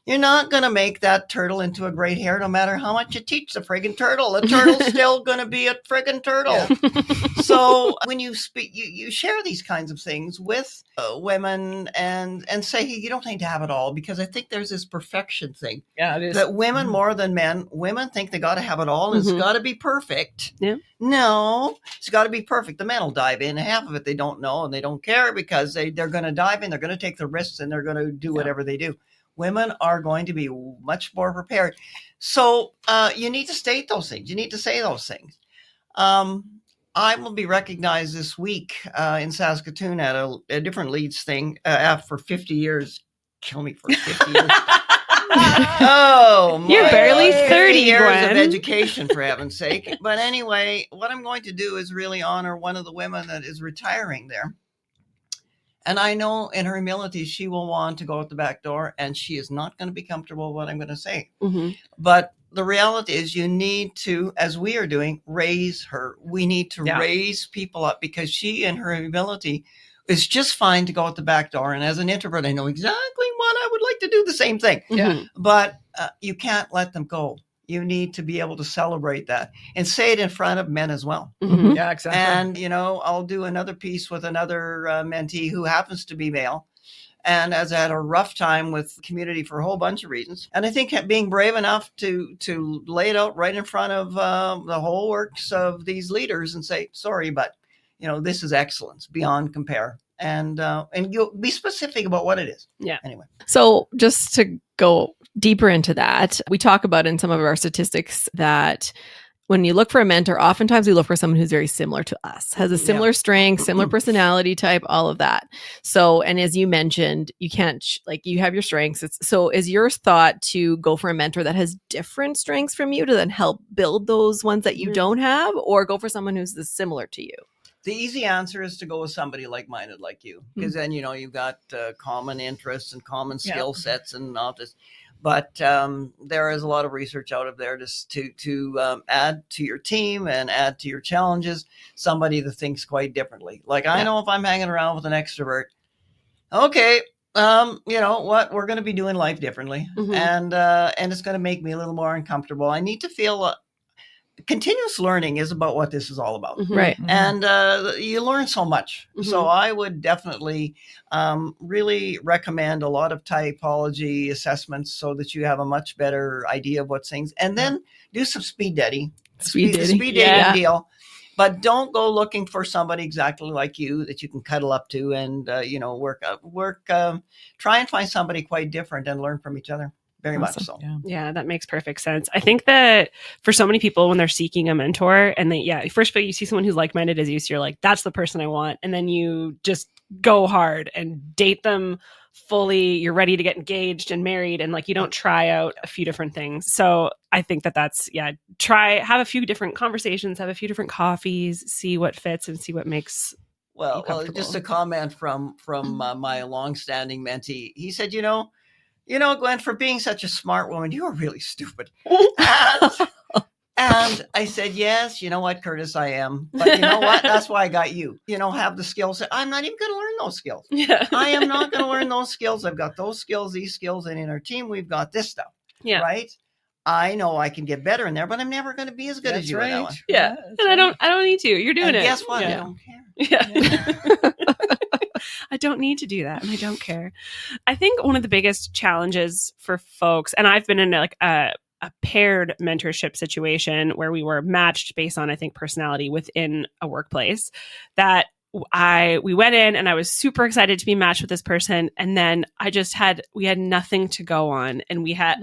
You're not going to make that turtle into a great hare, no matter how much you teach the friggin' turtle. The turtle's still going to be a friggin' turtle. Yeah. So when you speak, you share these kinds of things with women and say, hey, you don't need to have it all, because I think there's this perfection thing. Yeah, it is. That women, more than men, women think they got to have it all, and it's got to be perfect. Yeah. No, it's got to be perfect. The men will dive in. Half of it they don't know, and they don't care, because they're going to dive in. They're going to take the risks, and they're going to do whatever they do. Women are going to be much more prepared. So you need to state those things. You need to say those things. I will be recognized this week in Saskatoon at a different leads thing for 50 years. Kill me for 50 years. Oh, you're barely 30 years Gwen. Of education, for heaven's sake. But anyway, what I'm going to do is really honor one of the women that is retiring there. And I know in her humility, she will want to go out the back door, and she is not going to be comfortable with what I'm going to say. But the reality is, you need to, as we are doing, raise her. We need to raise people up, because she, in her humility, is just fine to go out the back door. And as an introvert, I know exactly what I would like to do the same thing. But you can't let them go. You need to be able to celebrate that and say it in front of men as well. Yeah, exactly. And, I'll do another piece with another mentee who happens to be male and has had a rough time with community for a whole bunch of reasons. And I think being brave enough to lay it out right in front of the whole works of these leaders and say, sorry, but this is excellence beyond compare. And you'll be specific about what it is. Yeah. Anyway. So just to go deeper into that, we talk about in some of our statistics that when you look for a mentor, oftentimes we look for someone who's very similar to us, has a similar strength, similar personality type, all of that. So, and as you mentioned, you can't, you have your strengths. So is your thought to go for a mentor that has different strengths from you to then help build those ones that you don't have, or go for someone who's similar to you? The easy answer is to go with somebody like-minded like you, because then, you've got common interests and common skill sets and all this. But there is a lot of research out of there just to add to your team and add to your challenges somebody that thinks quite differently. Like I know if I'm hanging around with an extrovert, okay, what, we're going to be doing life differently, and it's going to make me a little more uncomfortable. I need to feel continuous learning is about what this is all about. Right. And you learn so much. So I would definitely really recommend a lot of typology assessments so that you have a much better idea of what things, and then do some speed dating. Speed dating deal. But don't go looking for somebody exactly like you that you can cuddle up to and, try and find somebody quite different and learn from each other. Very much so. Yeah, that makes perfect sense. I think that for so many people, when they're seeking a mentor and first of all, you see someone who's like-minded as you, so you're like, that's the person I want. And then you just go hard and date them fully. You're ready to get engaged and married. And you don't try out a few different things. So I think that's, have a few different conversations, have a few different coffees, see what fits and see what makes Well, just a comment from my longstanding mentee. He said, Gwen, for being such a smart woman, you are really stupid. And I said, yes, you know what, Curtis, I am. But you know what? That's why I got you. Have the skills. I'm not even going to learn those skills. Yeah. I am not going to learn those skills. I've got those skills, these skills. And in our team, we've got this stuff. Yeah. Right? I know I can get better in there, but I'm never going to be as good as you in that one. Yeah. And I don't need to. You're doing it. Guess what? Yeah. I don't care. Yeah. I don't need to do that, and I don't care. I think one of the biggest challenges for folks, and I've been in a paired mentorship situation where we were matched based on, I think, personality within a workplace, that we went in and I was super excited to be matched with this person. And then we had nothing to go on, and we had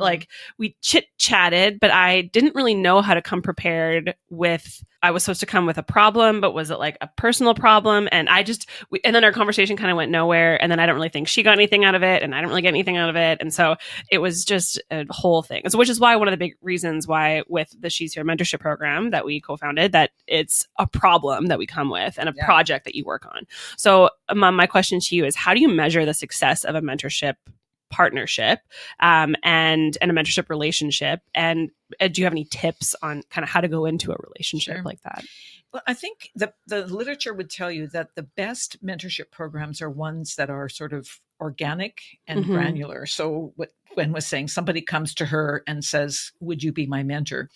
we chit chatted, but I didn't really know how to come prepared with, I was supposed to come with a problem, but was it a personal problem? And and then our conversation kind of went nowhere. And then I don't really think she got anything out of it, and I didn't really get anything out of it. And so it was just a whole thing. So, which is why one of the big reasons why with the She's Here mentorship program that we co-founded, that it's a problem that we come with and a project that you work on. So my question to you is, how do you measure the success of a mentorship partnership and a mentorship relationship? And do you have any tips on kind of how to go into a relationship like that? Well, I think the literature would tell you that the best mentorship programs are ones that are sort of organic and granular. So what Gwen was saying, somebody comes to her and says, would you be my mentor?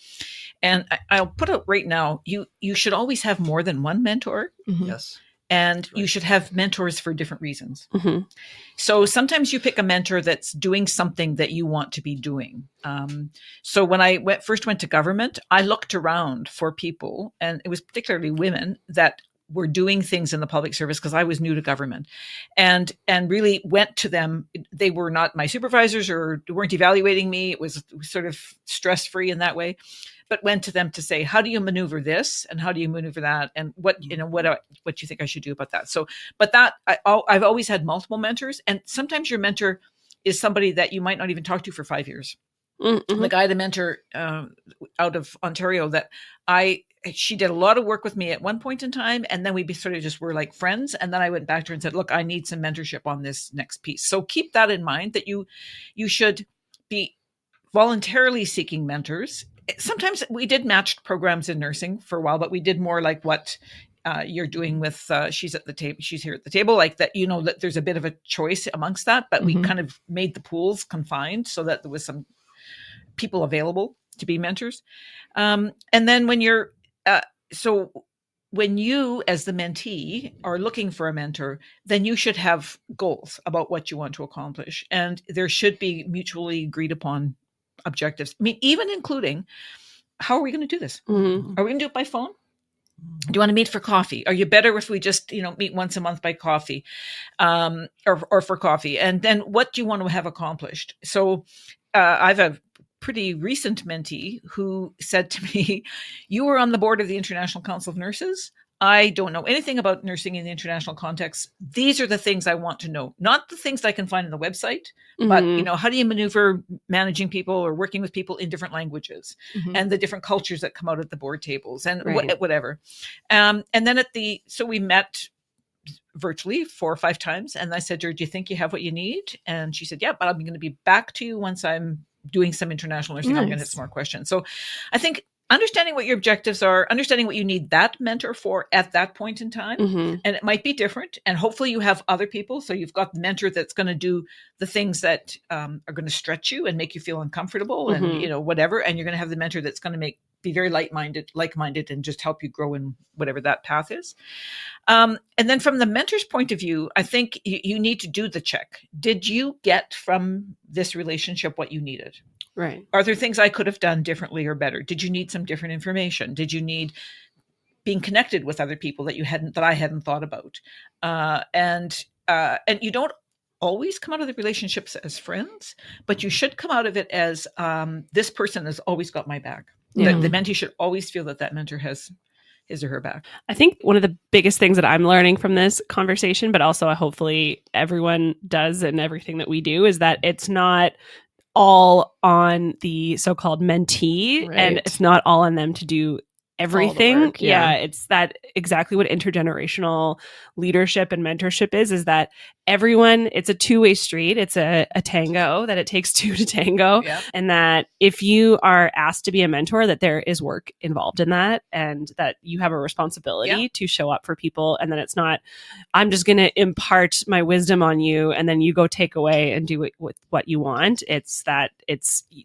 And I'll put it right now, you should always have more than one mentor. Yes. And you should have mentors for different reasons. So sometimes you pick a mentor that's doing something that you want to be doing. So when I first went to government, I looked around for people, and it was particularly women that were doing things in the public service, because I was new to government, and really went to them. They were not my supervisors or weren't evaluating me. It was sort of stress-free in that way. But went to them to say, how do you maneuver this? And how do you maneuver that? And what do you think I should do about that? So, but I've always had multiple mentors. And sometimes your mentor is somebody that you might not even talk to for 5 years. Like I had a mentor out of Ontario that she did a lot of work with me at one point in time. And then we sort of just were like friends. And then I went back to her and said, look, I need some mentorship on this next piece. So keep that in mind, that you should be voluntarily seeking mentors. Sometimes we did matched programs in nursing for a while, but we did more like what you're doing with She's Here at the Table, like that, that there's a bit of a choice amongst that, but we kind of made the pools confined so that there was some people available to be mentors. And then when you're, when you as the mentee are looking for a mentor, then you should have goals about what you want to accomplish. And there should be mutually agreed upon objectives. I mean, even including, how are we going to do this? Are we going to do it by phone? Do you want to meet for coffee? Are you better if we just, meet once a month by coffee, or for coffee? And then what do you want to have accomplished? So I've a pretty recent mentee who said to me, you were on the board of the International Council of Nurses. I don't know anything about nursing in the international context. These are the things I want to know, not the things that I can find on the website, but how do you maneuver managing people or working with people in different languages and the different cultures that come out at the board tables and whatever. And then so we met virtually 4 or 5 times. And I said to her, do you think you have what you need? And she said, yeah, but I'm going to be back to you once I'm doing some international nursing. I'm going to have some more questions. So I think understanding what your objectives are, understanding what you need that mentor for at that point in time. And it might be different. And hopefully you have other people. So you've got the mentor that's going to do the things that are going to stretch you and make you feel uncomfortable and, whatever. And you're going to have the mentor that's going to be very like-minded and just help you grow in whatever that path is. And then from the mentor's point of view, I think you need to do the check. Did you get from this relationship what you needed? Right. Are there things I could have done differently or better? Did you need some different information? Did you need being connected with other people that I hadn't thought about? And you don't always come out of the relationships as friends, but you should come out of it as this person has always got my back. The mentee should always feel that mentor has his or her back. I think one of the biggest things that I'm learning from this conversation, but also hopefully everyone does in everything that we do, is that it's not all on the so-called mentee, and it's not all on them to do everything. Work, It's that exactly what intergenerational leadership and mentorship is that everyone, it's a two-way street. It's a tango, that it takes two to tango. Yeah. And that if you are asked to be a mentor, that there is work involved in that, and that you have a responsibility to show up for people. And then it's not, I'm just going to impart my wisdom on you and then you go take away and do it with what you want. It's that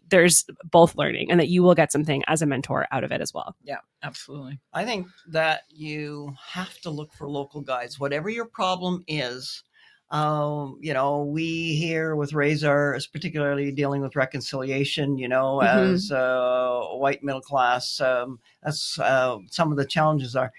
there's both learning, and that you will get something as a mentor out of it as well. Yeah, absolutely. I think that you have to look for local guides, whatever your problem is. We here with Razor is particularly dealing with reconciliation, as white middle class. That's some of the challenges are.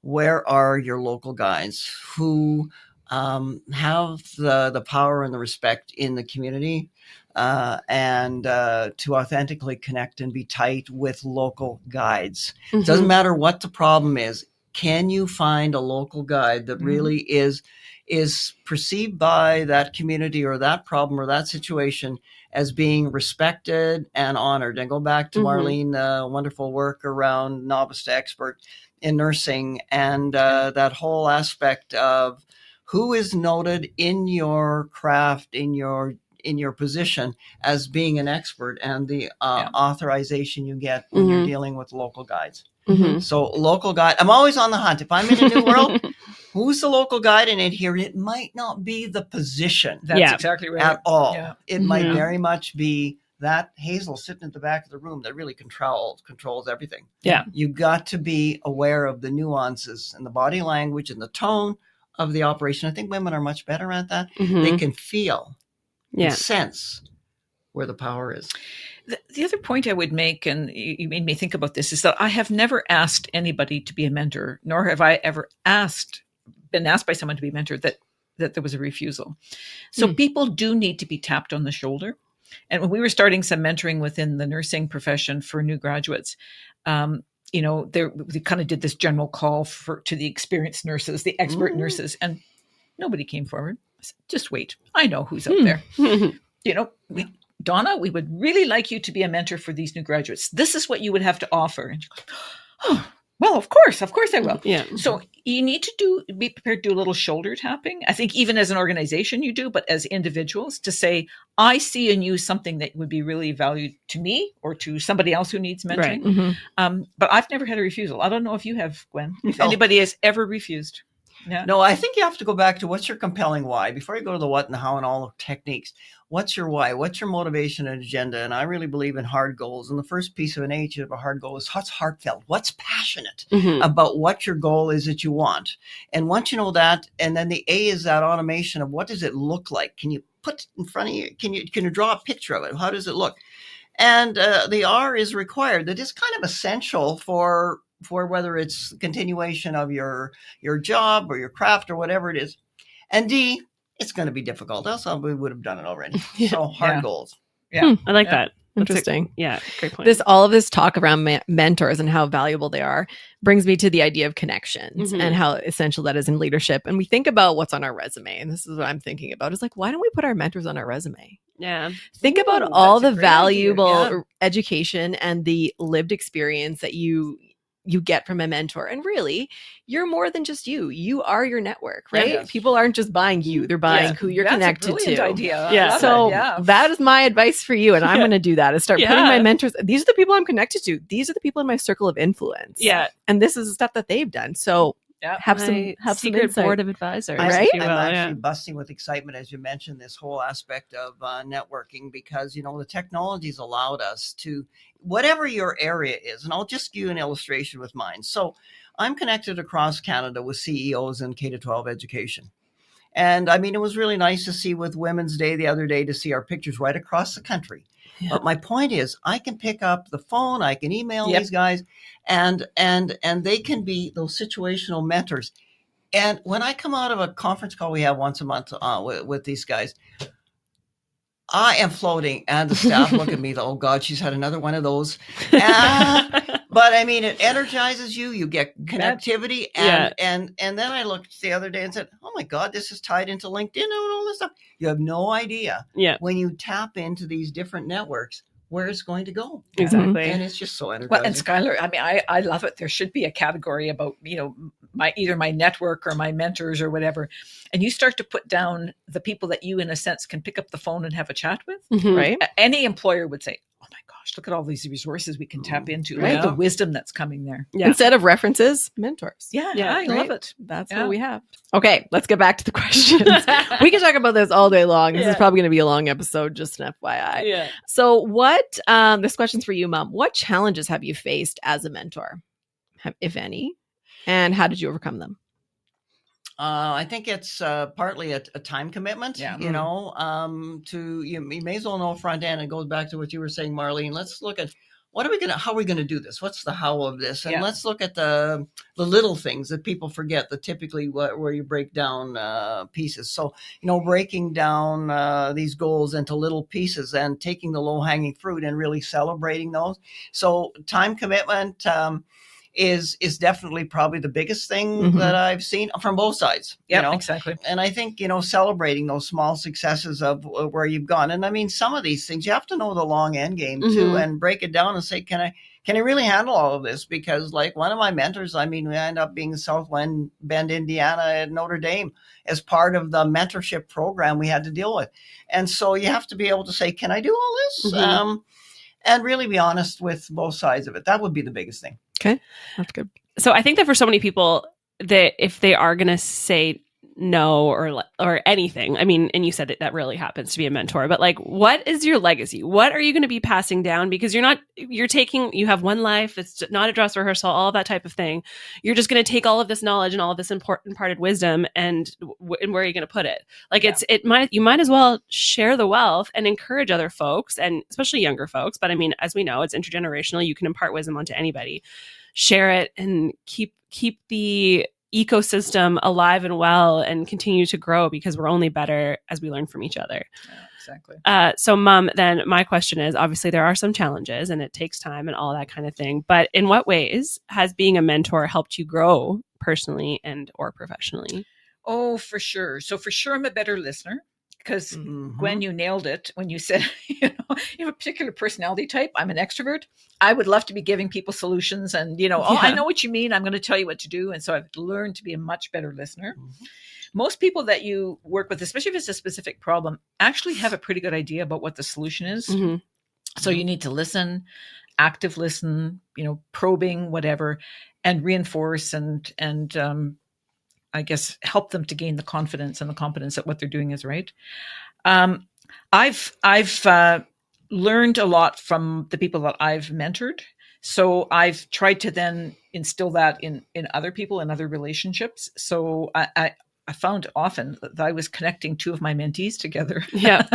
Where are your local guides who have the power and the respect in the community and to authentically connect and be tight with local guides? It doesn't matter what the problem is. Can you find a local guide that really is perceived by that community or that problem or that situation as being respected and honored? And go back to Marlene, wonderful work around novice to expert in nursing, and that whole aspect of who is noted in your craft, in your position as being an expert, and the authorization you get when you're dealing with local guides. So local guide, I'm always on the hunt. If I'm in a new world, who's the local guide in it here? It might not be the position. That's exactly right. At all. Yeah. It might very much be that Hazel sitting at the back of the room that really controls everything. Yeah. You got to be aware of the nuances and the body language and the tone of the operation. I think women are much better at that. They can feel and sense where the power is. The other point I would make, and you made me think about this, is that I have never asked anybody to be a mentor, nor have I ever been asked by someone to be a mentor that there was a refusal. So people do need to be tapped on the shoulder. And when we were starting some mentoring within the nursing profession for new graduates, we kind of did this general call to the experienced nurses, the expert nurses, and nobody came forward. I said, just wait. I know who's out there. Donna, we would really like you to be a mentor for these new graduates. This is what you would have to offer. And she goes, oh, well, of course I will. Yeah. So you need to be prepared to do a little shoulder tapping. I think even as an organization you do, but as individuals, to say, I see in you something that would be really valued to me or to somebody else who needs mentoring. Right. But I've never had a refusal. I don't know if you have, Gwen, if anybody has ever refused. Yeah. No, I think you have to go back to what's your compelling why before you go to the what and the how and all the techniques. What's your why? What's your motivation and agenda? And I really believe in hard goals. And the first piece of an H of a hard goal is what's heartfelt, what's passionate about what your goal is that you want. And once you know that, and then the A is that automation of what does it look like? Can you put it in front of you? Can you draw a picture of it? How does it look? And the R is required. That is kind of essential for for whether it's continuation of your job or your craft or whatever it is. And D, it's going to be difficult. Else we would have done it already. So hard goals. Yeah. I like that. Interesting. Great point. All of this talk around mentors and how valuable they are brings me to the idea of connections and how essential that is in leadership. And we think about what's on our resume, and this is what I'm thinking about. Is like, why don't we put our mentors on our resume? Yeah. Think about all the valuable education and the lived experience that you get from a mentor. And really, you're more than just you. You are your network, right? Yes. People aren't just buying you. They're buying who you're connected That's a brilliant to. idea. I Yeah. love So it. Yeah. that is my advice for you. And I'm going to do that is start putting my mentors. These are the people I'm connected to. These are the people in my circle of influence. Yeah. And this is the stuff that they've done. So have some secret insight. board of advisors, Right? if you will. I'm actually busting with excitement as you mentioned this whole aspect of networking, because the technology's allowed us to, whatever your area is, and I'll just give you an illustration with mine. So I'm connected across Canada with CEOs in K-12 education. And I mean, it was really nice to see with Women's Day the other day to see our pictures right across the country. Yeah. But my point is, I can pick up the phone, I can email these guys, and they can be those situational mentors. And when I come out of a conference call we have once a month with these guys, I am floating, and the staff look at me, oh God, she's had another one of those. But I mean, it energizes you. You get connectivity. And then I looked the other day and said, oh my God, this is tied into LinkedIn and all this stuff. You have no idea when you tap into these different networks where it's going to go. Exactly. And it's just so energizing. Well, and Skylar, I mean, I love it. There should be a category about, either my network or my mentors or whatever. And you start to put down the people that you, in a sense, can pick up the phone and have a chat with, right? Any employer would say, oh my gosh, look at all these resources we can tap into, right? The wisdom that's coming there. Yeah. Instead of references, mentors. I love it. That's what we have. Okay, let's get back to the questions. We can talk about this all day long. This is probably going to be a long episode, just an FYI. Yeah. So this question's for you, Mom. What challenges have you faced as a mentor, if any, and how did you overcome them? I think it's partly a time commitment, you may as well know front end. It goes back to what you were saying, Marlene. Let's look at how are we going to do this? What's the how of this? And let's look at the little things that people forget, typically where you break down pieces. So, breaking down these goals into little pieces and taking the low hanging fruit and really celebrating those. So time commitment, is definitely probably the biggest thing that I've seen from both sides. Exactly. And I think, celebrating those small successes of where you've gone. And I mean, some of these things, you have to know the long end game too, and break it down and say, can I really handle all of this? Because like one of my mentors, I mean, we end up being in South Bend, Indiana at Notre Dame as part of the mentorship program we had to deal with. And so you have to be able to say, can I do all this? And really be honest with both sides of it. That would be the biggest thing. Okay, that's good. So I think that for so many people, that if they are going to say no or anything, I mean, and you said that really happens to be a mentor, but like, what is your legacy? What are you going to be passing down? Because you have one life. It's not a dress rehearsal, all that type of thing. You're just going to take all of this knowledge and all of this imparted wisdom and where are you going to put it? Like you might as well share the wealth and encourage other folks, and especially younger folks. But I mean, as we know, it's intergenerational. You can impart wisdom onto anybody. Share it and keep the ecosystem alive and well and continue to grow, because we're only better as we learn from each other. Yeah, exactly. So Mom, then my question is, obviously there are some challenges and it takes time and all that kind of thing, but in what ways has being a mentor helped you grow personally and or professionally? Oh, for sure. So for sure, I'm a better listener. Because Gwen, you nailed it when you said, you have a particular personality type. I'm an extrovert. I would love to be giving people solutions and, I know what you mean. I'm going to tell you what to do. And so I've learned to be a much better listener. Most people that you work with, especially if it's a specific problem, actually have a pretty good idea about what the solution is. So you need to listen, active listen, probing, whatever, and reinforce and I guess help them to gain the confidence and the competence that what they're doing is right. I've learned a lot from the people that I've mentored. So I've tried to then instill that in other people and other relationships. So I found often that I was connecting two of my mentees together. Yeah.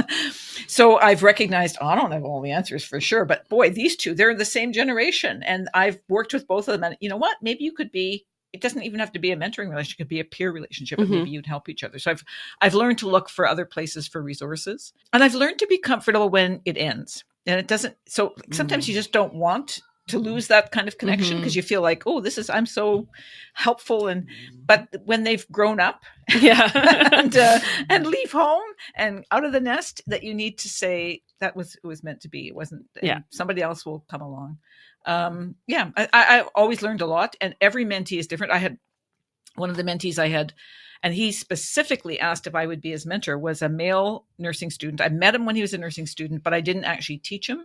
So I've recognized, I don't have all the answers for sure, but boy, these two, they're the same generation. And I've worked with both of them. And you know what? Maybe you could be, it doesn't even have to be a mentoring relationship. It could be a peer relationship, but maybe you'd help each other. So I've learned to look for other places for resources. And I've learned to be comfortable when it ends. And it doesn't, so sometimes you just don't want to lose that kind of connection because you feel like, oh, I'm so helpful. But when they've grown up and leave home and out of the nest, that you need to say it was meant to be. It wasn't, somebody else will come along. I always learned a lot, and every mentee is different. I had one of the mentees I had, and he specifically asked if I would be his mentor, was a male nursing student. I met him when he was a nursing student, but I didn't actually teach him.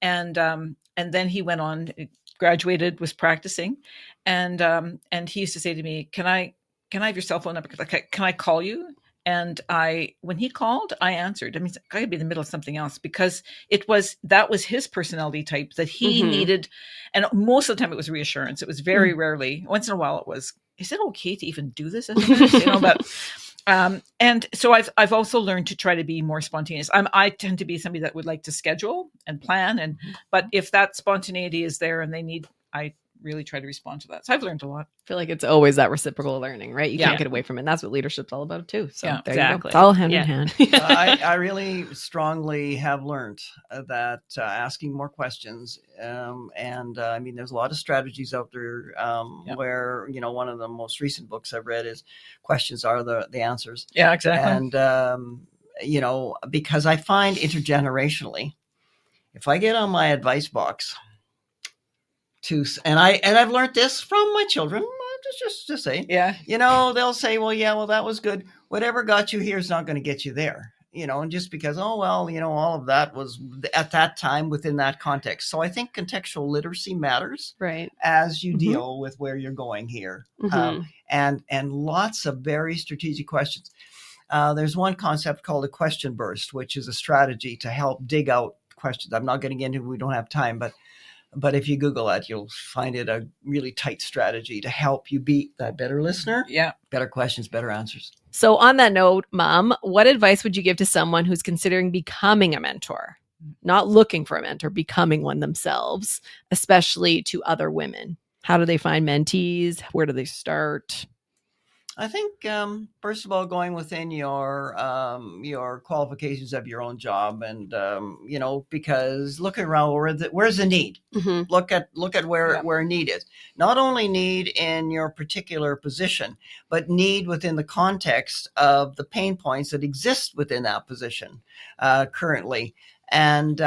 And then he went on, graduated, was practicing. And he used to say to me, can I have your cell phone number? Can I call you? And when he called, I answered. I mean, I could be in the middle of something else because that was his personality type that he needed. And most of the time it was reassurance. It was very rarely, once in a while it was, is it okay to even do this as a nurse? But, and so I've also learned to try to be more spontaneous. I tend to be somebody that would like to schedule and plan. But if that spontaneity is there and I really try to respond to that. So I've learned a lot. I feel like it's always that reciprocal learning, right? You can't get away from it. And that's what leadership's all about too. So there you go. It's all hand in hand. I really strongly have learned that asking more questions, I mean, there's a lot of strategies out there where, one of the most recent books I've read is questions are the answers. Yeah, exactly. And, because I find intergenerationally, if I get on my advice box, I've learned this from my children, just to say, they'll say, well, that was good. Whatever got you here is not going to get you there, and just because, all of that was at that time within that context. So I think contextual literacy matters, right, as you deal with where you're going here, and lots of very strategic questions. There's one concept called a question burst, which is a strategy to help dig out questions. I'm not getting into it. We don't have time, but if you Google that, you'll find it a really tight strategy to help you be that better listener. Yeah. Better questions, better answers. So on that note, Mom, what advice would you give to someone who's considering becoming a mentor? Not looking for a mentor, becoming one themselves, especially to other women. How do they find mentees? Where do they start? I think, first of all, going within your qualifications of your own job, and because looking around, where's the need? Look at where need is. Not only need in your particular position, but need within the context of the pain points that exist within that position currently, and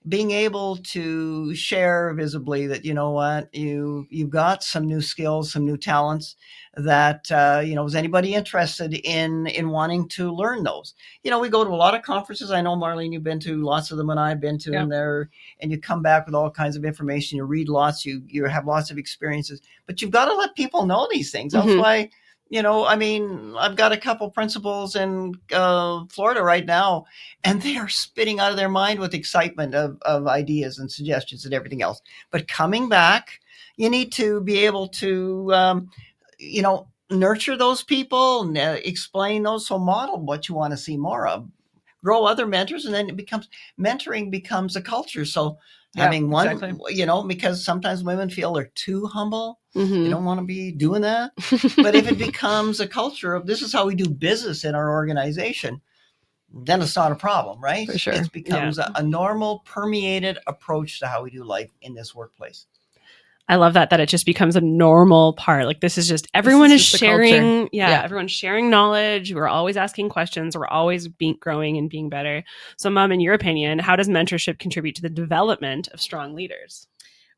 being able to share visibly that, you've got some new skills, some new talents that, is anybody interested in wanting to learn those? We go to a lot of conferences. I know, Marlene, you've been to lots of them, and I've been to them there, and you come back with all kinds of information. You read lots, you have lots of experiences, but you've got to let people know these things. That's why, I've got a couple principals in Florida right now, and they are spitting out of their mind with excitement of ideas and suggestions and everything else. But coming back, you need to be able to, nurture those people and explain those. So model what you want to see more of. Grow other mentors, and then mentoring becomes a culture. So having one, because sometimes women feel they're too humble. They don't want to be doing that. But if it becomes a culture of this is how we do business in our organization, then it's not a problem, right? For sure. It becomes a normal, permeated approach to how we do life in this workplace. I love that it just becomes a normal part. Like this is just everyone is sharing. Everyone's sharing knowledge. We're always asking questions. We're always growing and being better. So, Mom, in your opinion, how does mentorship contribute to the development of strong leaders?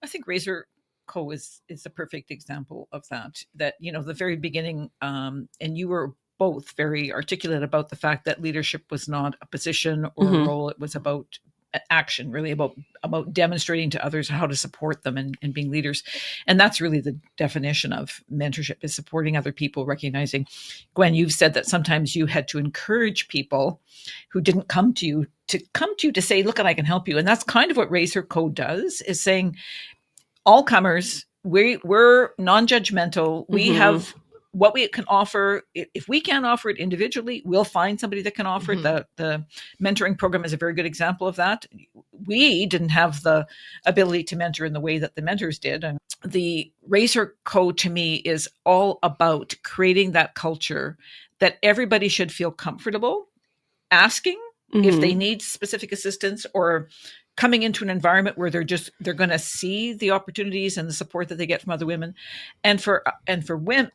I think Razor Co is a perfect example of that. That, the very beginning, and you were both very articulate about the fact that leadership was not a position or a role. It was about action, really about demonstrating to others how to support them and being leaders. And that's really the definition of mentorship, is supporting other people, recognizing, Gwen, you've said that sometimes you had to encourage people who didn't come to you to say, look, I can help you. And that's kind of what Razor Code does, is saying all comers, we're non-judgmental. We have what we can offer, if we can't offer it individually, we'll find somebody that can offer it. The mentoring program is a very good example of that. We didn't have the ability to mentor in the way that the mentors did. And the Razor Code to me is all about creating that culture that everybody should feel comfortable asking if they need specific assistance, or coming into an environment where they're going to see the opportunities and the support that they get from other women, and for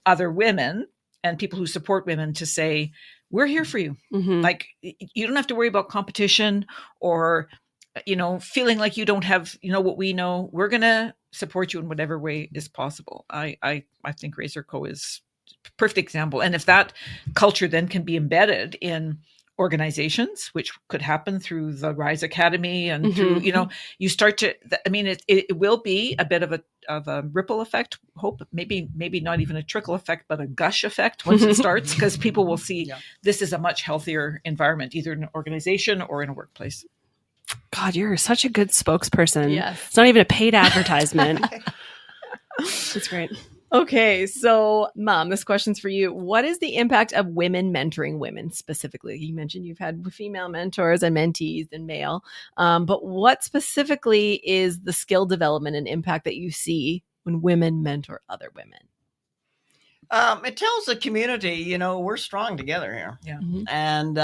other women and people who support women to say, we're here for you. Like, you don't have to worry about competition or, feeling like you don't have, what we know. We're going to support you in whatever way is possible. I think Razor Co is a perfect example. And if that culture then can be embedded in organizations, which could happen through the Rise Academy and through, you start to, it will be a bit of a ripple effect, hope, maybe not even a trickle effect, but a gush effect once it starts, because people will see this is a much healthier environment, either in an organization or in a workplace. God, you're such a good spokesperson. Yes. It's not even a paid advertisement. It's great. Okay, so Mom, this question's for you. What is the impact of women mentoring women specifically? You mentioned you've had female mentors and mentees and male, but what specifically is the skill development and impact that you see when women mentor other women? It tells the community, we're strong together here. Yeah. And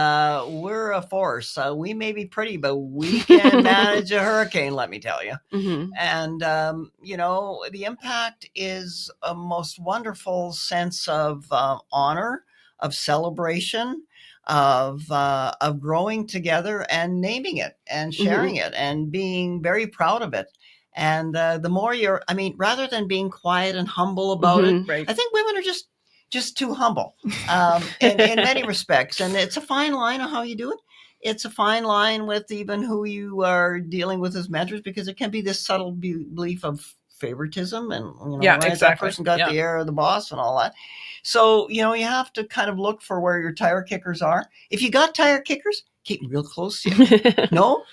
we're a force. We may be pretty, but we can manage a hurricane, let me tell you. And, the impact is a most wonderful sense of honor, of celebration, of growing together and naming it and sharing it and being very proud of it. And the more rather than being quiet and humble about it, Right. I think women are just too humble in many respects. And it's a fine line of how you do it. It's a fine line with even who you are dealing with as mentors, because it can be this subtle belief of favoritism and, exactly. that person got the air of the boss and all that. So, you have to kind of look for where your tire kickers are. If you got tire kickers, keep them real close to you.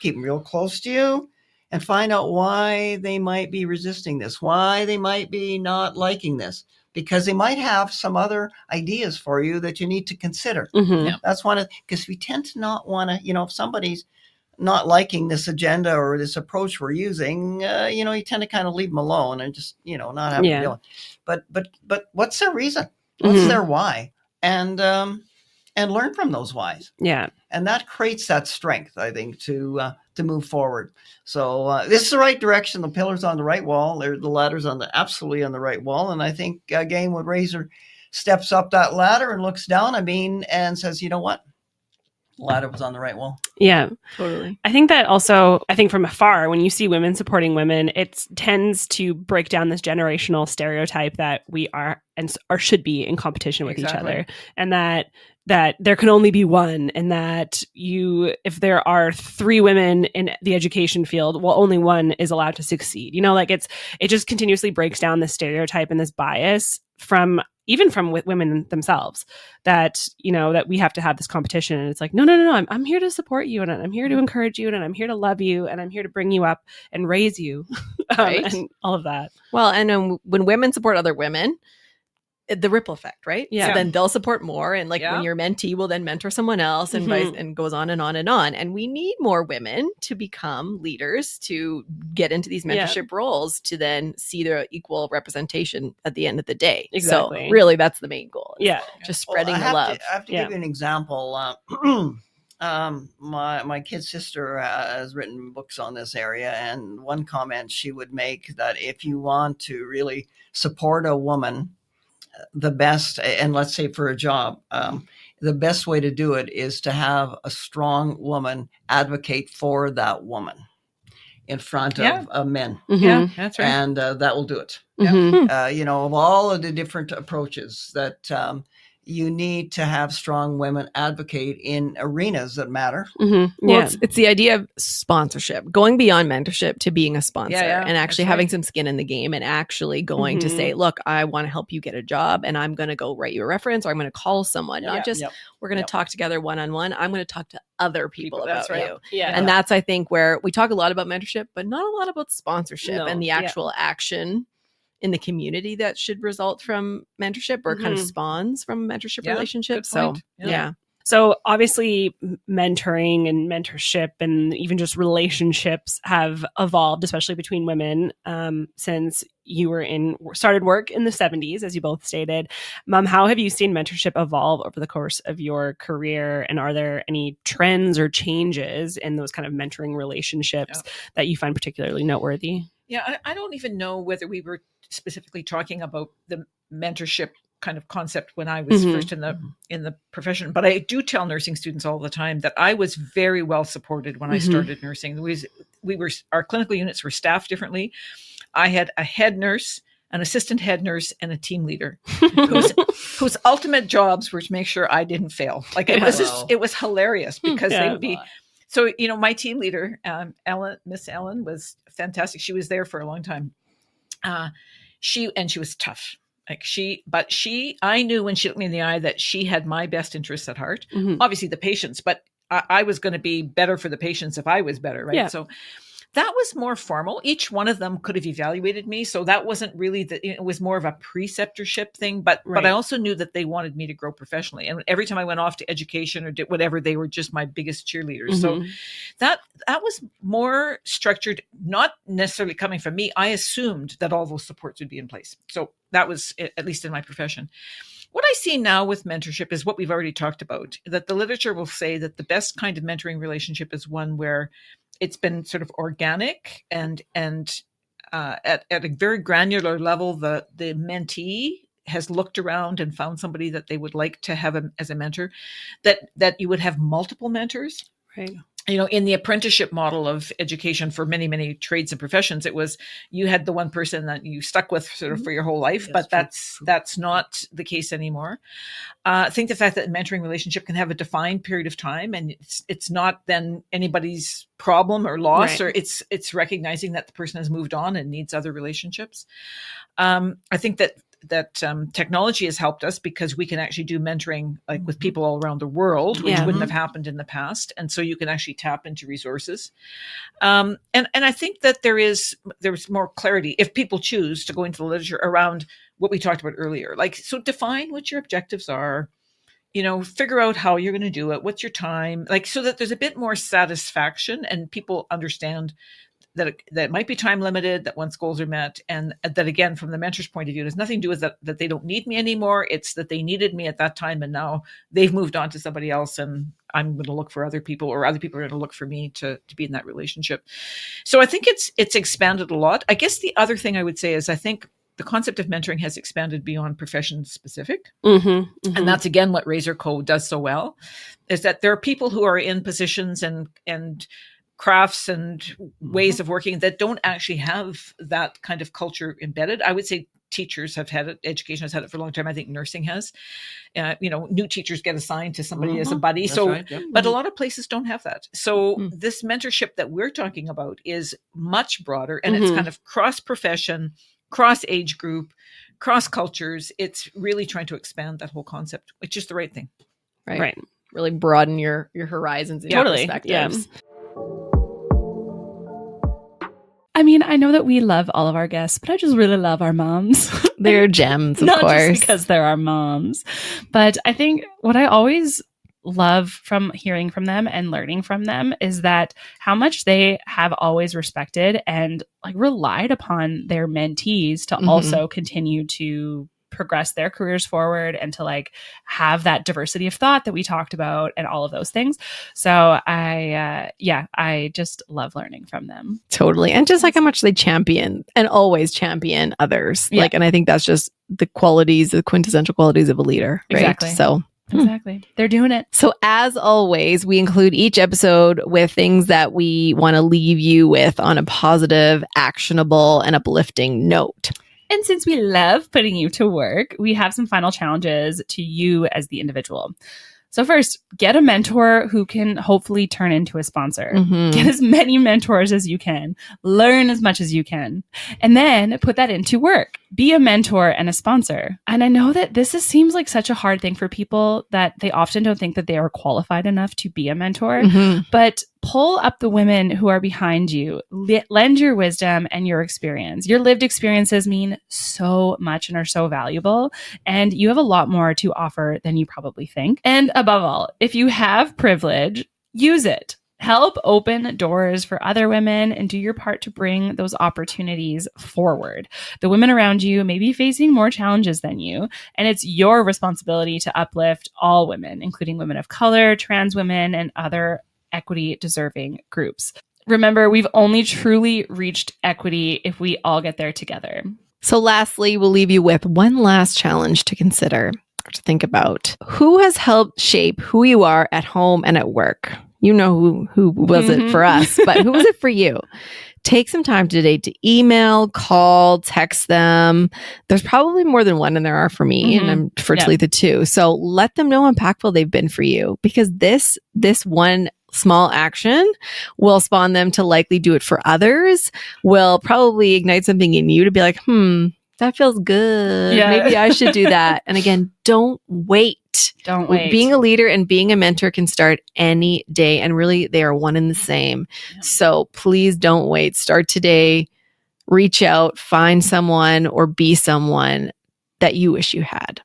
Keep them real close to you. And find out why they might be resisting this, why they might be not liking this, because they might have some other ideas for you that you need to consider. That's one because we tend to not want to, if somebody's not liking this agenda or this approach we're using, you tend to kind of leave them alone and just, not have to deal with. But what's their reason? What's their why? And learn from those whys. Yeah. And that creates that strength, I think, to move forward. So this is the right direction. The pillar's on the right wall. The ladder's absolutely on the right wall. And I think again, when Razor steps up that ladder and looks down, and says, you know what? The ladder was on the right wall. Yeah, totally. I think that also, from afar, when you see women supporting women, it tends to break down this generational stereotype that we are or should be in competition with each other, and that there can only be one, and that if there are 3 women in the education field, well, only one is allowed to succeed. It just continuously breaks down this stereotype and this bias from women themselves, that that we have to have this competition. And it's like, no, I'm here to support you, and I'm here to encourage you, and I'm here to love you, and I'm here to bring you up and raise you, right? And all of that. Well, and when women support other women, the ripple effect, right? Yeah. So then they'll support more, and when your mentee will then mentor someone else, and and goes on and on and on. And we need more women to become leaders, to get into these mentorship roles, to then see their equal representation at the end of the day. Exactly. So really, that's the main goal. Just Well, spreading the love. I have to give you an example. My kid's sister has written books on this area, and one comment she would make, that if you want to really support a woman the best, and let's say for a job, the best way to do it is to have a strong woman advocate for that woman in front of men. Yeah, that's right. And that will do it. Of all of the different approaches that you need to have strong women advocate in arenas that matter. Well, it's the idea of sponsorship, going beyond mentorship to being a sponsor, and actually having some skin in the game, and actually going to say, look, I want to help you get a job, and I'm going to go write you a reference, or I'm going to call someone, not just we're going to talk together one-on-one. I'm going to talk to other people about you. And that's, I think, where we talk a lot about mentorship, but not a lot about sponsorship and the actual action in the community that should result from mentorship or kind of spawns from a mentorship Yeah, relationship. good So point. yeah. So obviously mentoring and mentorship and even just relationships have evolved, especially between women, since you started work in the 70s, as you both stated. Mom, how have you seen mentorship evolve over the course of your career? And are there any trends or changes in those kind of mentoring relationships that you find particularly noteworthy? Yeah, I don't even know whether we were specifically talking about the mentorship kind of concept when I was first in the profession, but I do tell nursing students all the time that I was very well supported when I started nursing. Our clinical units were staffed differently. I had a head nurse, an assistant head nurse, and a team leader whose ultimate jobs were to make sure I didn't fail. Like it was hilarious because they would be. So, my team leader, Miss Ellen, was fantastic. She was there for a long time. She was tough. I knew when she looked me in the eye that she had my best interests at heart. Obviously the patients, but I was going to be better for the patients if I was better. Right. Yeah. So that was more formal. Each one of them could have evaluated me. So that wasn't really it was more of a preceptorship thing, but I also knew that they wanted me to grow professionally. And every time I went off to education or did whatever, they were just my biggest cheerleaders. So that was more structured, not necessarily coming from me. I assumed that all those supports would be in place. So that was, at least in my profession. What I see now with mentorship is what we've already talked about, that the literature will say that the best kind of mentoring relationship is one where it's been sort of organic and at a very granular level, the mentee has looked around and found somebody that they would like to have as a mentor, that you would have multiple mentors. Right. In the apprenticeship model of education for many, many trades and professions, it was you had the one person that you stuck with sort of for your whole life, but that's not the case anymore. I think the fact that a mentoring relationship can have a defined period of time, and it's not then anybody's problem or loss, or it's recognizing that the person has moved on and needs other relationships. I think that technology has helped us because we can actually do mentoring like with people all around the world, which wouldn't have happened in the past. And so you can actually tap into resources. And I think that there's more clarity if people choose to go into the literature around what we talked about earlier. Like, so define what your objectives are, figure out how you're going to do it. What's your time? Like, so that there's a bit more satisfaction and people understand that it might be time limited, that once goals are met, and that, again, from the mentor's point of view, it has nothing to do with that they don't need me anymore. It's that they needed me at that time, and now they've moved on to somebody else, and I'm going to look for other people, or other people are going to look for me to be in that relationship. So I think it's expanded a lot. I guess the other thing I would say is I think the concept of mentoring has expanded beyond profession specific. And that's, again, what Razor Co. does so well, is that there are people who are in positions and crafts and ways of working that don't actually have that kind of culture embedded. I would say teachers have had it, education has had it for a long time. I think nursing has. New teachers get assigned to somebody as a buddy. That's so, right, but a lot of places don't have that. So this mentorship that we're talking about is much broader, and it's kind of cross-profession, cross-age group, cross-cultures. It's really trying to expand that whole concept, which is the right thing. Right. Really broaden your horizons and your perspectives. Yeah. I mean, I know that we love all of our guests, but I just really love our moms. They're gems, of Not course. Just because they're our moms. But I think what I always love from hearing from them and learning from them is that how much they have always respected and like relied upon their mentees to also continue to progress their careers forward and to like have that diversity of thought that we talked about and all of those things. So I just love learning from them. Totally. And just like how much they champion and always champion others. Yeah. Like, and I think that's just the quintessential qualities of a leader. Right? Exactly. So exactly. They're doing it. So as always, we include each episode with things that we want to leave you with on a positive, actionable, and uplifting note. And since we love putting you to work, we have some final challenges to you as the individual. So first, get a mentor who can hopefully turn into a sponsor. Get as many mentors as you can. Learn as much as you can. And then put that into work. be a mentor and a sponsor. And I know that seems like such a hard thing for people, that they often don't think that they are qualified enough to be a mentor. But pull up the women who are behind you, lend your wisdom and your experience. Your lived experiences mean so much and are so valuable. And you have a lot more to offer than you probably think. And above all, if you have privilege, use it. Help open doors for other women and do your part to bring those opportunities forward. The women around you may be facing more challenges than you, and it's your responsibility to uplift all women, including women of color, trans women, and other equity deserving groups. Remember, we've only truly reached equity if we all get there together. So lastly, we'll leave you with one last challenge to consider or to think about. Who has helped shape who you are at home and at work? You know who was it for us, but who was it for you? Take some time today to email, call, text them. There's probably more than one than there are for me, and I'm virtually the two. So let them know how impactful they've been for you, because this one small action will spawn them to likely do it for others, will probably ignite something in you to be like, that feels good. Yeah. Maybe I should do that. And again, don't wait. Don't wait. Being a leader and being a mentor can start any day, and really they are one and the same. Yeah. So please don't wait. Start today. Reach out, find someone, or be someone that you wish you had.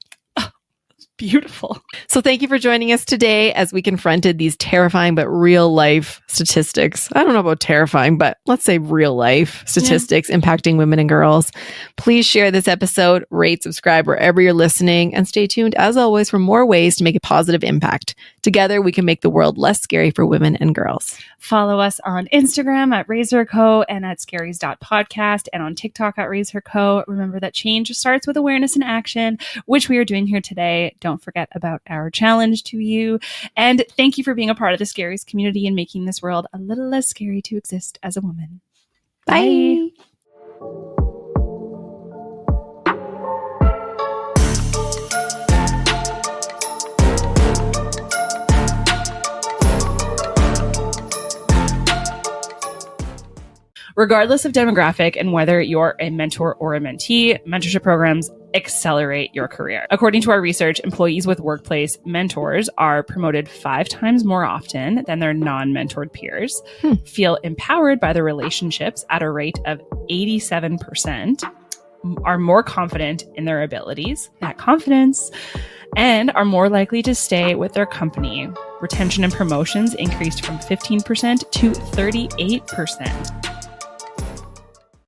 Beautiful. So thank you for joining us today as we confronted these terrifying but real life statistics. I don't know about terrifying, but let's say real life statistics impacting women and girls. Please share this episode, rate, subscribe wherever you're listening, and stay tuned as always for more ways to make a positive impact. Together, we can make the world less scary for women and girls. Follow us on Instagram at RaiseHerCo and at scaries.podcast, and on TikTok at RaiseHerCo. Remember that change starts with awareness and action, which we are doing here today. Don't forget about our challenge to you. And thank you for being a part of the Scaries community and making this world a little less scary to exist as a woman. Bye. Regardless of demographic and whether you're a mentor or a mentee, mentorship programs accelerate your career. According to our research, employees with workplace mentors are promoted 5 times more often than their non-mentored peers, feel empowered by the relationships at a rate of 87%, are more confident in their abilities, that confidence, and are more likely to stay with their company. Retention and promotions increased from 15% to 38%.